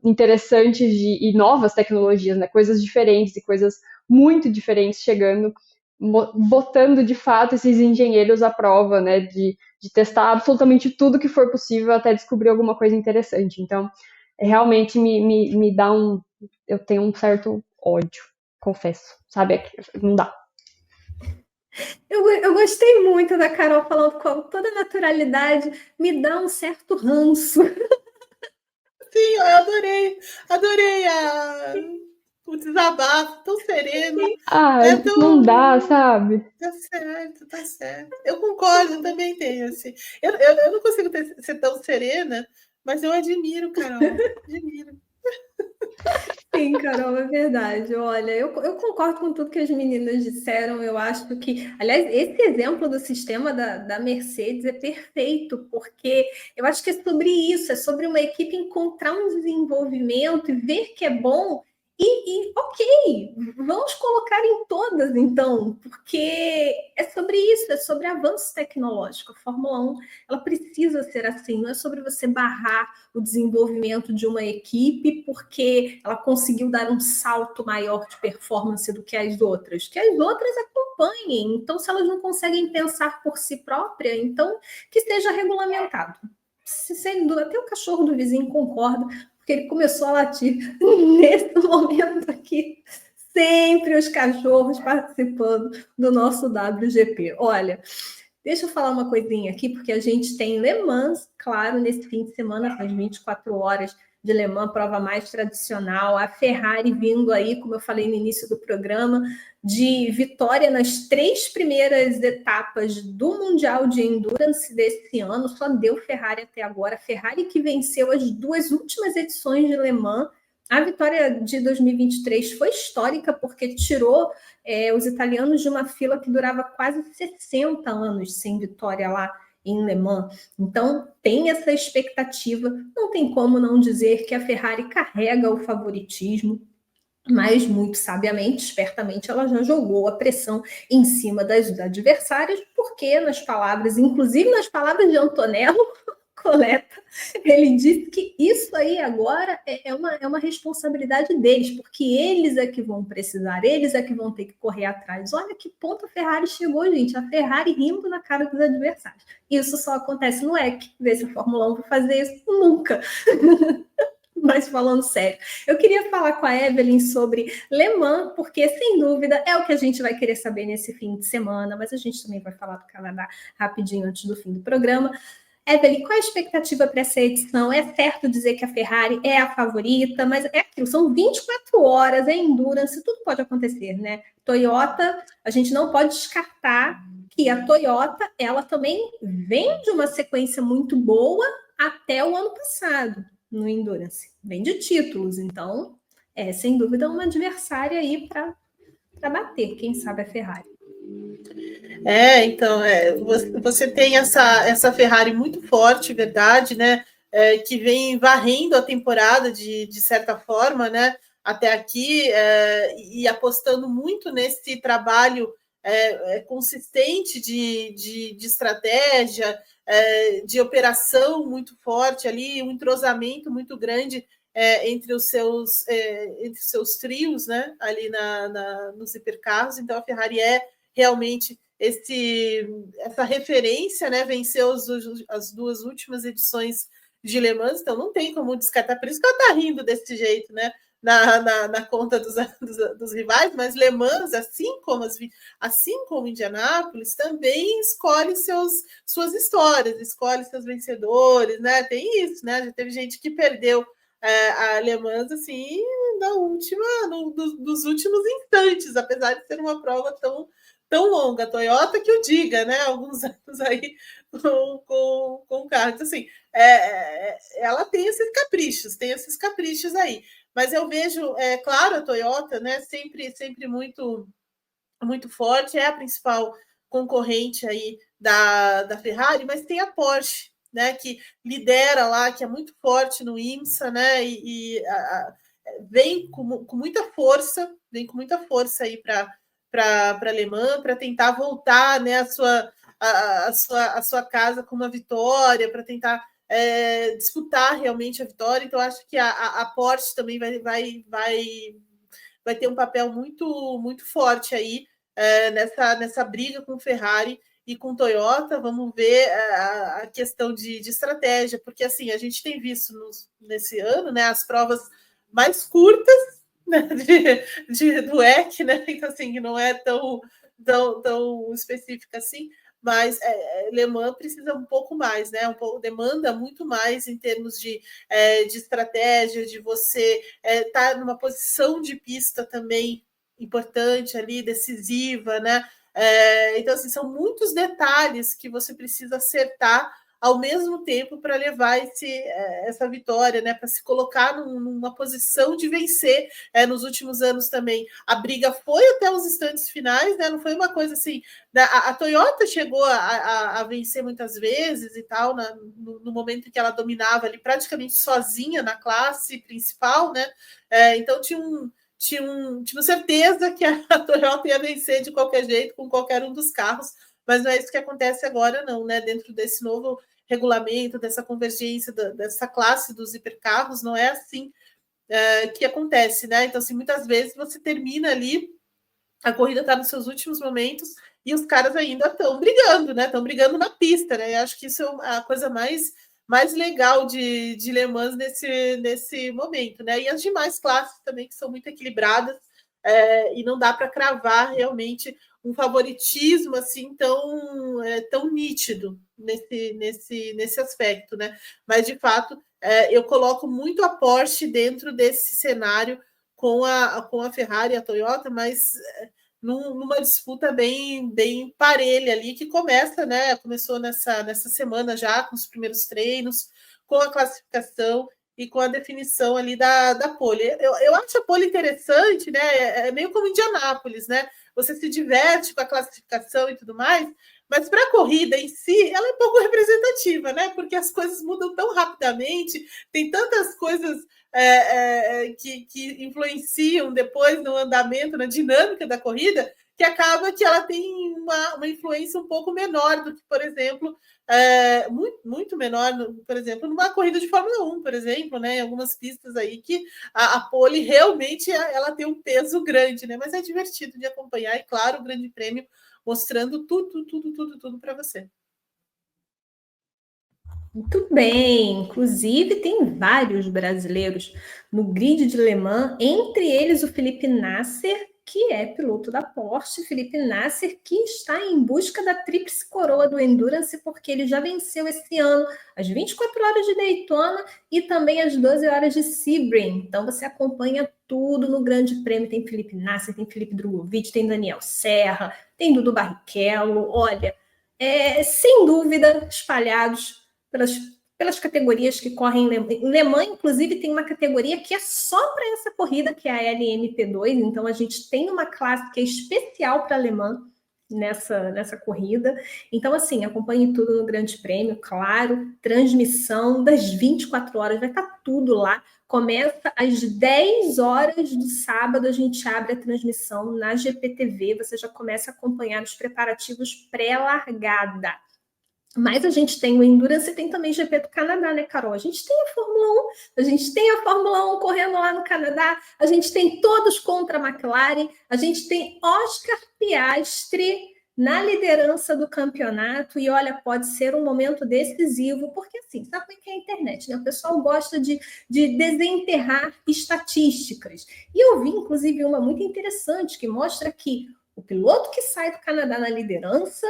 interessantes e novas tecnologias, né? Coisas diferentes e coisas muito diferentes chegando, botando de fato esses engenheiros à prova, né? De testar absolutamente tudo que for possível até descobrir alguma coisa interessante. Então, realmente me dá eu tenho um certo ódio, confesso, sabe? Não dá. Eu gostei muito da Carol falando com toda naturalidade, me dá um certo ranço. Sim, eu adorei o desabafo, tão sereno. Não dá, sabe? Tá certo, tá certo. Eu concordo, eu também tenho, assim. Eu não consigo ser tão serena, mas eu admiro, Carol, admiro. Sim, Carol, é verdade. Olha, eu concordo com tudo que as meninas disseram. Eu acho que, aliás, esse exemplo do sistema da Mercedes é perfeito, porque eu acho que é sobre isso, é sobre uma equipe encontrar um desenvolvimento e ver que é bom. Ok, vamos colocar em todas, então, porque é sobre isso, é sobre avanço tecnológico. A Fórmula 1 ela precisa ser assim, não é sobre você barrar o desenvolvimento de uma equipe porque ela conseguiu dar um salto maior de performance do que as outras. Que as outras acompanhem. Então, se elas não conseguem pensar por si própria, então que seja regulamentado. Sem dúvida, até o cachorro do vizinho concorda, porque ele começou a latir nesse momento aqui. Sempre os cachorros participando do nosso WGP. Olha, deixa eu falar uma coisinha aqui, porque a gente tem Le Mans, claro, nesse fim de semana, às 24 horas de Le Mans, prova mais tradicional. A Ferrari vindo aí, como eu falei no início do programa, de vitória nas 3 primeiras etapas do Mundial de Endurance desse ano. Só deu Ferrari até agora. A Ferrari que venceu as 2 últimas edições de Le Mans, A vitória de 2023 foi histórica porque tirou os italianos de uma fila que durava quase 60 anos sem vitória lá em Le Mans. Então, tem essa expectativa. Não tem como não dizer que a Ferrari carrega o favoritismo, mas muito sabiamente, espertamente, ela já jogou a pressão em cima das adversárias, porque nas palavras, inclusive nas palavras de Antonello Coletta, ele disse que isso aí agora é uma responsabilidade deles, porque eles é que vão precisar, eles é que vão ter que correr atrás. Olha que ponto a Ferrari chegou, gente, a Ferrari rindo na cara dos adversários. Isso só acontece no WEC, ver se a Fórmula 1 vai fazer isso nunca. Mas falando sério, eu queria falar com a Evelyn sobre Le Mans, porque sem dúvida é o que a gente vai querer saber nesse fim de semana, mas a gente também vai falar do Canadá rapidinho antes do fim do programa. Evelyn, qual a expectativa para essa edição? É certo dizer que a Ferrari é a favorita, mas é aquilo, são 24 horas, é endurance, tudo pode acontecer, né? Toyota, a gente não pode descartar que a Toyota, ela também vem de uma sequência muito boa até o ano passado no endurance, vem de títulos, então sem dúvida uma adversária aí para bater, quem sabe a Ferrari. Então, você tem essa Ferrari muito forte, verdade, né? Que vem varrendo a temporada de certa forma, né? Até aqui, e apostando muito nesse trabalho consistente de estratégia, de operação muito forte ali, um entrosamento muito grande entre os seus trios, né? Ali nos hipercarros. Então, a Ferrari é realmente essa referência, né? Venceu as duas últimas edições de Le Mans, então não tem como descartar. Por isso que ela está rindo desse jeito, né? Na conta dos rivais, mas Le Mans, assim como Indianápolis, também escolhe suas histórias, escolhe seus vencedores, né? Tem isso, né? Já teve gente que perdeu a Le Mans assim dos últimos instantes, apesar de ser uma prova tão longa. A Toyota que o diga, né? Alguns anos aí com o carro. Então, assim, ela tem esses caprichos aí. Mas eu vejo, claro, a Toyota, né? Sempre muito, muito forte, é a principal concorrente aí da Ferrari, mas tem a Porsche, né? Que lidera lá, que é muito forte no IMSA, né? Vem com muita força, aí para Le Mans, para tentar voltar, né, a sua casa com uma vitória, para tentar disputar realmente a vitória. Então, acho que a Porsche também vai ter um papel muito, muito forte aí nessa briga com Ferrari e com Toyota. Vamos ver a questão de estratégia, porque assim, a gente tem visto nesse ano, né, as provas mais curtas, né, do WEC, né? Então, assim, não é tão específica assim, mas Le Mans precisa um pouco mais, né? Demanda muito mais em termos de estratégia, de você estar numa posição de pista também importante ali, decisiva, né? Então, assim, são muitos detalhes que você precisa acertar ao mesmo tempo para levar essa vitória, né? Para se colocar numa posição de vencer. Nos últimos anos também a briga foi até os instantes finais, né? Não foi uma coisa assim. A Toyota chegou a vencer muitas vezes e tal, no momento em que ela dominava ali praticamente sozinha na classe principal, né? Então tinha certeza que a Toyota ia vencer de qualquer jeito com qualquer um dos carros, mas não é isso que acontece agora, não, né? Dentro desse novo regulamento, dessa convergência dessa classe dos hipercarros, não é assim que acontece, né? Então, assim, muitas vezes você termina ali, a corrida está nos seus últimos momentos e os caras ainda estão brigando, né? Estão brigando na pista, né? Eu acho que isso é a coisa mais legal de Le Mans nesse momento, né? E as demais classes também, que são muito equilibradas, e não dá para cravar realmente um favoritismo assim tão nítido nesse aspecto, né? Mas de fato eu coloco muito a Porsche dentro desse cenário com a Ferrari e a Toyota, mas numa disputa bem parelha ali, que começou nessa semana já, com os primeiros treinos, com a classificação, e com a definição ali da pole. Eu acho a pole interessante, né? É meio como Indianápolis, né? Você se diverte com a classificação e tudo mais, mas para a corrida em si, ela é pouco representativa, né? Porque as coisas mudam tão rapidamente, tem tantas coisas que influenciam depois no andamento, na dinâmica da corrida, que acaba que ela tem uma influência um pouco menor do que, por exemplo, muito menor, por exemplo, numa corrida de Fórmula 1, por exemplo, né? Em algumas pistas aí que a pole realmente ela tem um peso grande, né? Mas é divertido de acompanhar, e claro, o Grande Prêmio mostrando tudo para você. Muito bem, inclusive tem vários brasileiros no grid de Le Mans, entre eles o Felipe Nasser, que é piloto da Porsche. Felipe Nasser, que está em busca da tríplice coroa do Endurance, porque ele já venceu esse ano as 24 horas de Daytona e também as 12 horas de Sebring. Então você acompanha tudo no Grande Prêmio. Tem Felipe Nasser, tem Felipe Drogovic, tem Daniel Serra, tem Dudu Barrichello. Olha, sem dúvida, espalhados pelas categorias que correm em Le Mans. Inclusive, tem uma categoria que é só para essa corrida, que é a LMP2. Então, a gente tem uma classe que é especial para Le Mans nessa corrida. Então, assim, acompanhe tudo no Grande Prêmio, claro, transmissão das 24 horas, vai estar tudo lá. Começa às 10 horas do sábado, a gente abre a transmissão na GPTV, você já começa a acompanhar os preparativos pré-largada. Mas a gente tem o Endurance e tem também GP do Canadá, né, Carol? A gente tem a Fórmula 1, a gente tem a Fórmula 1 correndo lá no Canadá, a gente tem todos contra a McLaren, a gente tem Oscar Piastri na liderança do campeonato, e olha, pode ser um momento decisivo, porque assim, sabe como é que é a internet, né? O pessoal gosta de desenterrar estatísticas. E eu vi, inclusive, uma muito interessante, que mostra que o piloto que sai do Canadá na liderança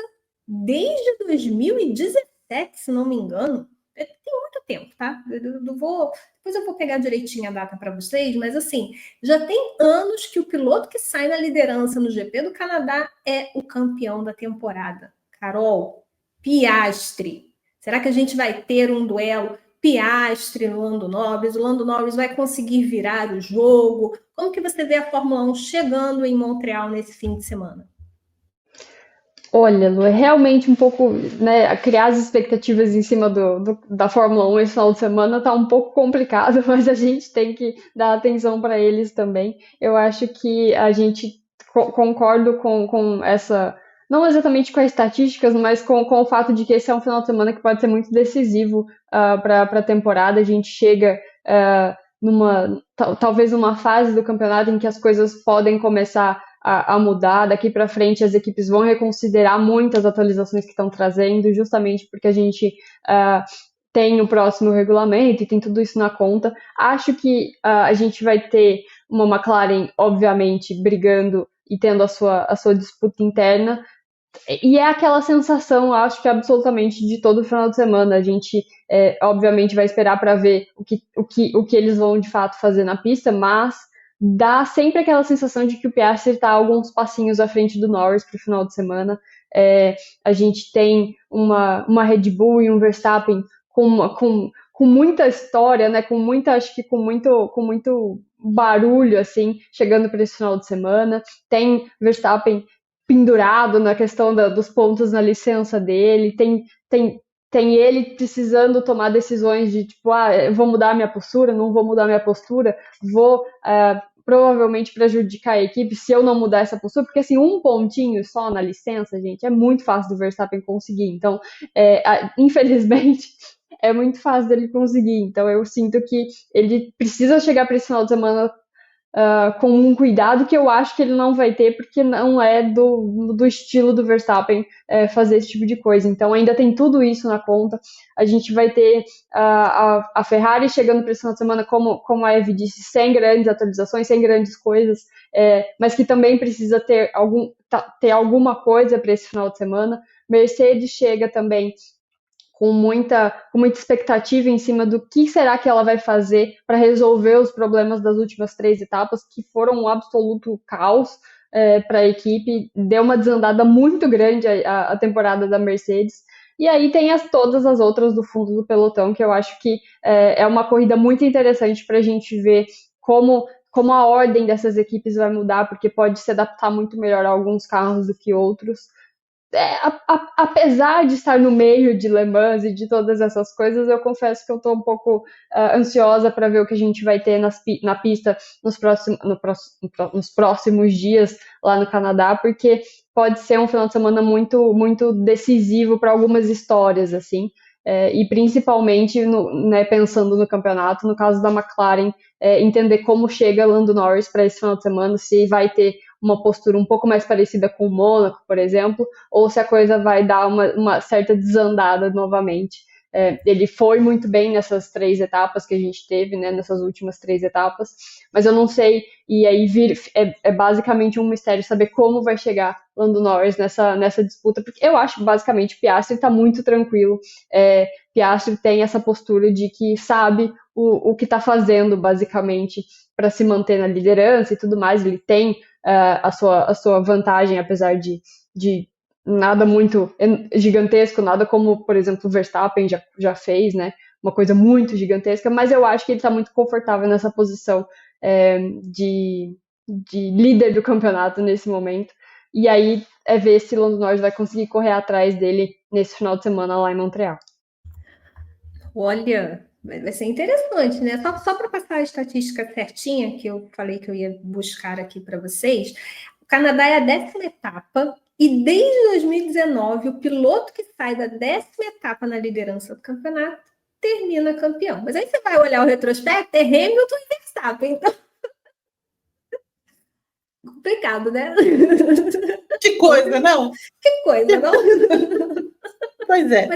desde 2017, se não me engano, tem muito tempo, tá? Depois eu vou pegar direitinho a data para vocês, mas assim, já tem anos que o piloto que sai na liderança no GP do Canadá é o campeão da temporada. Carol, Piastri. Será que a gente vai ter um duelo Piastri no Lando Norris? O Lando Norris vai conseguir virar o jogo? Como que você vê a Fórmula 1 chegando em Montreal nesse fim de semana? Olha, Lu, é realmente um pouco, né, criar as expectativas em cima da Fórmula 1 esse final de semana tá um pouco complicado, mas a gente tem que dar atenção para eles também. Eu acho que a gente concordo com essa, não exatamente com as estatísticas, mas com o fato de que esse é um final de semana que pode ser muito decisivo para a temporada. A gente chega talvez numa fase do campeonato em que as coisas podem começar a mudar. Daqui para frente as equipes vão reconsiderar muitas atualizações que estão trazendo, justamente porque a gente tem o próximo regulamento e tem tudo isso na conta. Acho que a gente vai ter uma McLaren, obviamente, brigando e tendo a sua disputa interna, e é aquela sensação, acho que absolutamente de todo final de semana. A gente, obviamente, vai esperar para ver o que eles vão de fato fazer na pista, mas dá sempre aquela sensação de que o Piastri está alguns passinhos à frente do Norris para o final de semana. A gente tem uma Red Bull e um Verstappen com muita história, né? Acho que com muito barulho assim, chegando para esse final de semana. Tem Verstappen pendurado na questão dos pontos na licença dele, tem ele precisando tomar decisões de tipo, vou mudar minha postura, não vou mudar minha postura, vou provavelmente prejudicar a equipe se eu não mudar essa postura, porque assim, um pontinho só na licença, gente, é muito fácil do Verstappen conseguir. Então, infelizmente, é muito fácil dele conseguir. Então, eu sinto que ele precisa chegar para esse final de semana com um cuidado que eu acho que ele não vai ter, porque não é do estilo do Verstappen fazer esse tipo de coisa. Então ainda tem tudo isso na conta. A gente vai ter a Ferrari chegando para esse final de semana, como a Eve disse, sem grandes atualizações, sem grandes coisas, mas que também precisa ter alguma coisa para esse final de semana. Mercedes chega também com muita expectativa em cima do que será que ela vai fazer para resolver os problemas das últimas 3 etapas, que foram um absoluto caos para a equipe. Deu uma desandada muito grande a temporada da Mercedes. E aí tem todas as outras do fundo do pelotão, que eu acho que é uma corrida muito interessante para a gente ver como a ordem dessas equipes vai mudar, porque pode se adaptar muito melhor a alguns carros do que outros. Apesar de estar no meio de Le Mans e de todas essas coisas, eu confesso que eu estou um pouco ansiosa para ver o que a gente vai ter na pista nos próximos dias lá no Canadá, porque pode ser um final de semana muito, muito decisivo para algumas histórias, assim, e principalmente pensando no campeonato, no caso da McLaren, entender como chega Lando Norris para esse final de semana, se vai ter uma postura um pouco mais parecida com o Mônaco, por exemplo, ou se a coisa vai dar uma certa desandada novamente. Ele foi muito bem nessas 3 etapas que a gente teve, né, nessas últimas 3 etapas, mas eu não sei, e aí é basicamente um mistério saber como vai chegar Lando Norris nessa disputa, porque eu acho basicamente Piastri está muito tranquilo, Piastri tem essa postura de que sabe o que está fazendo, basicamente, para se manter na liderança e tudo mais, ele tem a sua vantagem, apesar de nada muito gigantesco, nada como, por exemplo, o Verstappen já fez, né? Uma coisa muito gigantesca, mas eu acho que ele está muito confortável nessa posição de líder do campeonato nesse momento. E aí ver se Lando Norris vai conseguir correr atrás dele nesse final de semana lá em Montreal. Olha, vai ser interessante, né? Só para passar a estatística certinha, que eu falei que eu ia buscar aqui para vocês, o Canadá é a 10ª etapa, e desde 2019, o piloto que sai da 10ª etapa na liderança do campeonato termina campeão. Mas aí você vai olhar o retrospecto, é Hamilton e Verstappen, então... Complicado, né? Que coisa, não? Que coisa, não? Pois é.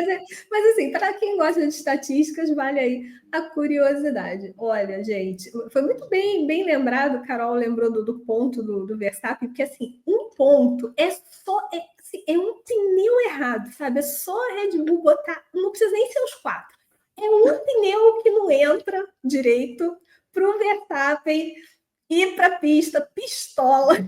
Mas assim, para quem gosta de estatísticas, vale aí a curiosidade. Olha, gente, foi muito bem lembrado, Carol lembrou do ponto do Verstappen, porque assim, um ponto é um pneu errado, sabe? É só a Red Bull botar, não precisa nem ser os 4. É um pneu que não entra direito para o Verstappen ir para a pista, pistola,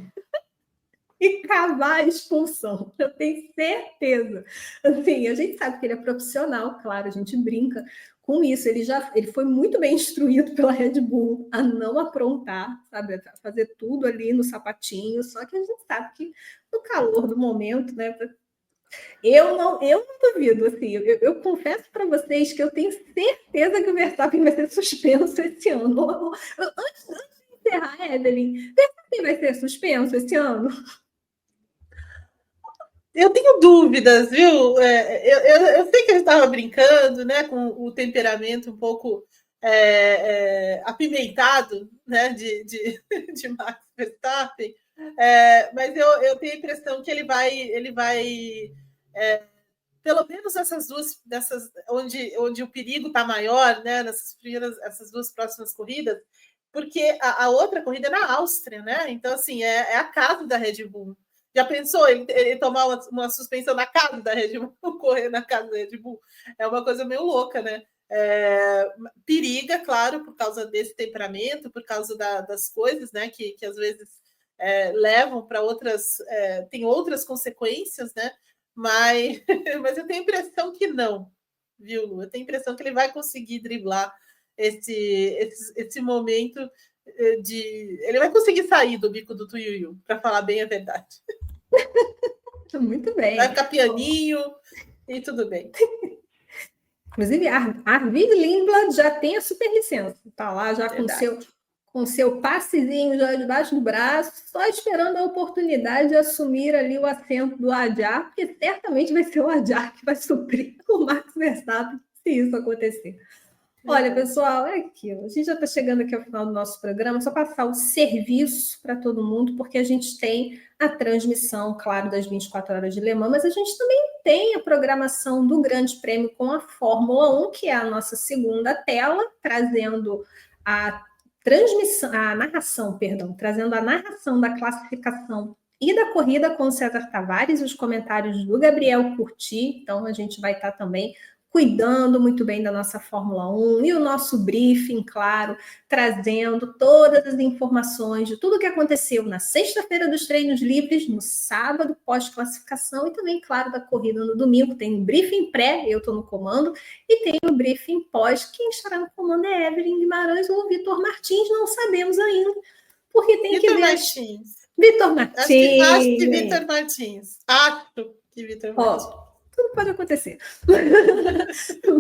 e cavar a expulsão. Eu tenho certeza. Assim, a gente sabe que ele é profissional, claro, a gente brinca com isso. Ele foi muito bem instruído pela Red Bull a não aprontar, sabe? A fazer tudo ali no sapatinho, só que a gente sabe que no calor do momento, né? Eu não duvido, assim, eu confesso para vocês que eu tenho certeza que o Verstappen vai ser suspenso esse ano. Antes de encerrar, Evelyn, Verstappen vai ser suspenso esse ano? Eu tenho dúvidas, viu? Eu sei que eu estava brincando, né, com o temperamento um pouco apimentado, né, de Max Verstappen, mas eu tenho a impressão que ele vai pelo menos essas onde o perigo está maior, né, essas 2 próximas corridas, porque a outra corrida é na Áustria, né? Então, assim, é a casa da Red Bull. Já pensou ele tomar uma suspensão na casa da Red Bull, correr na casa da Red Bull? É uma coisa meio louca, né? Periga, claro, por causa desse temperamento, por causa das coisas, né? Que às vezes levam para outras, tem outras consequências, né? Mas eu tenho a impressão que não, viu, Lu? Eu tenho a impressão que ele vai conseguir driblar esse momento ele vai conseguir sair do bico do Tuiuiu, para falar bem a verdade. Muito bem. Vai ficar pianinho e tudo bem. Inclusive, Arvid Lindblad já tem a super licença. Está lá já com seu passezinho já debaixo do braço, só esperando a oportunidade de assumir ali o assento do Adjar, porque certamente vai ser o Adjar que vai suprir o Max Verstappen se isso acontecer. Olha, pessoal, é aquilo. A gente já está chegando aqui ao final do nosso programa, só passar o serviço para todo mundo, porque a gente tem a transmissão, claro, das 24 horas de Le Mans, mas a gente também tem a programação do Grande Prêmio com a Fórmula 1, que é a nossa segunda tela, trazendo a trazendo a narração da classificação e da corrida com o César Tavares, os comentários do Gabriel Curti. Então, a gente vai estar também cuidando muito bem da nossa Fórmula 1 e o nosso briefing, claro, trazendo todas as informações de tudo o que aconteceu na sexta-feira dos treinos livres, no sábado pós-classificação e também, claro, da corrida no domingo. Tem um briefing pré, eu estou no comando, e tem o briefing pós. Quem estará no comando é Evelyn Guimarães ou Vitor Martins, não sabemos ainda, porque tem que ver... Vitor Martins. Acho que Vitor Martins. Acho que Vitor Martins. Tudo pode acontecer.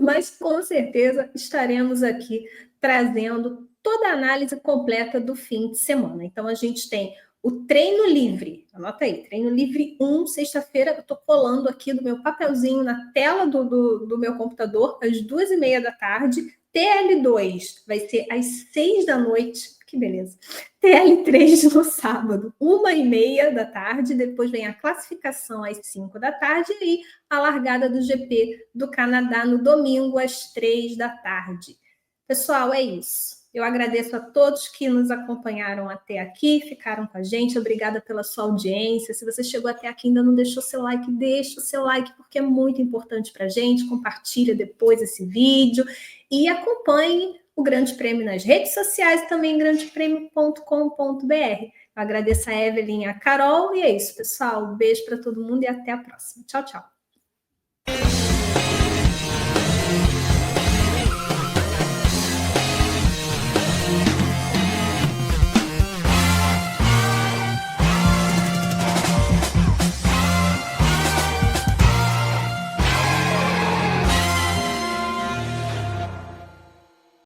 Mas com certeza estaremos aqui trazendo toda a análise completa do fim de semana. Então a gente tem o treino livre, anota aí, treino livre 1, sexta-feira, eu estou colando aqui do meu papelzinho na tela do meu computador, às 2h30 da tarde. TL2 vai ser às 6 da noite, que beleza. TL3 no sábado, 1h30 da tarde, depois vem a classificação às 5 da tarde e a largada do GP do Canadá no domingo às 3 da tarde. Pessoal, é isso. Eu agradeço a todos que nos acompanharam até aqui, ficaram com a gente. Obrigada pela sua audiência. Se você chegou até aqui e ainda não deixou seu like, deixa o seu like, porque é muito importante para a gente. Compartilha depois esse vídeo e acompanhe o Grande Prêmio nas redes sociais, também grandepremio.com.br. Eu agradeço a Evelyn e a Carol. E é isso, pessoal. Um beijo para todo mundo e até a próxima. Tchau, tchau.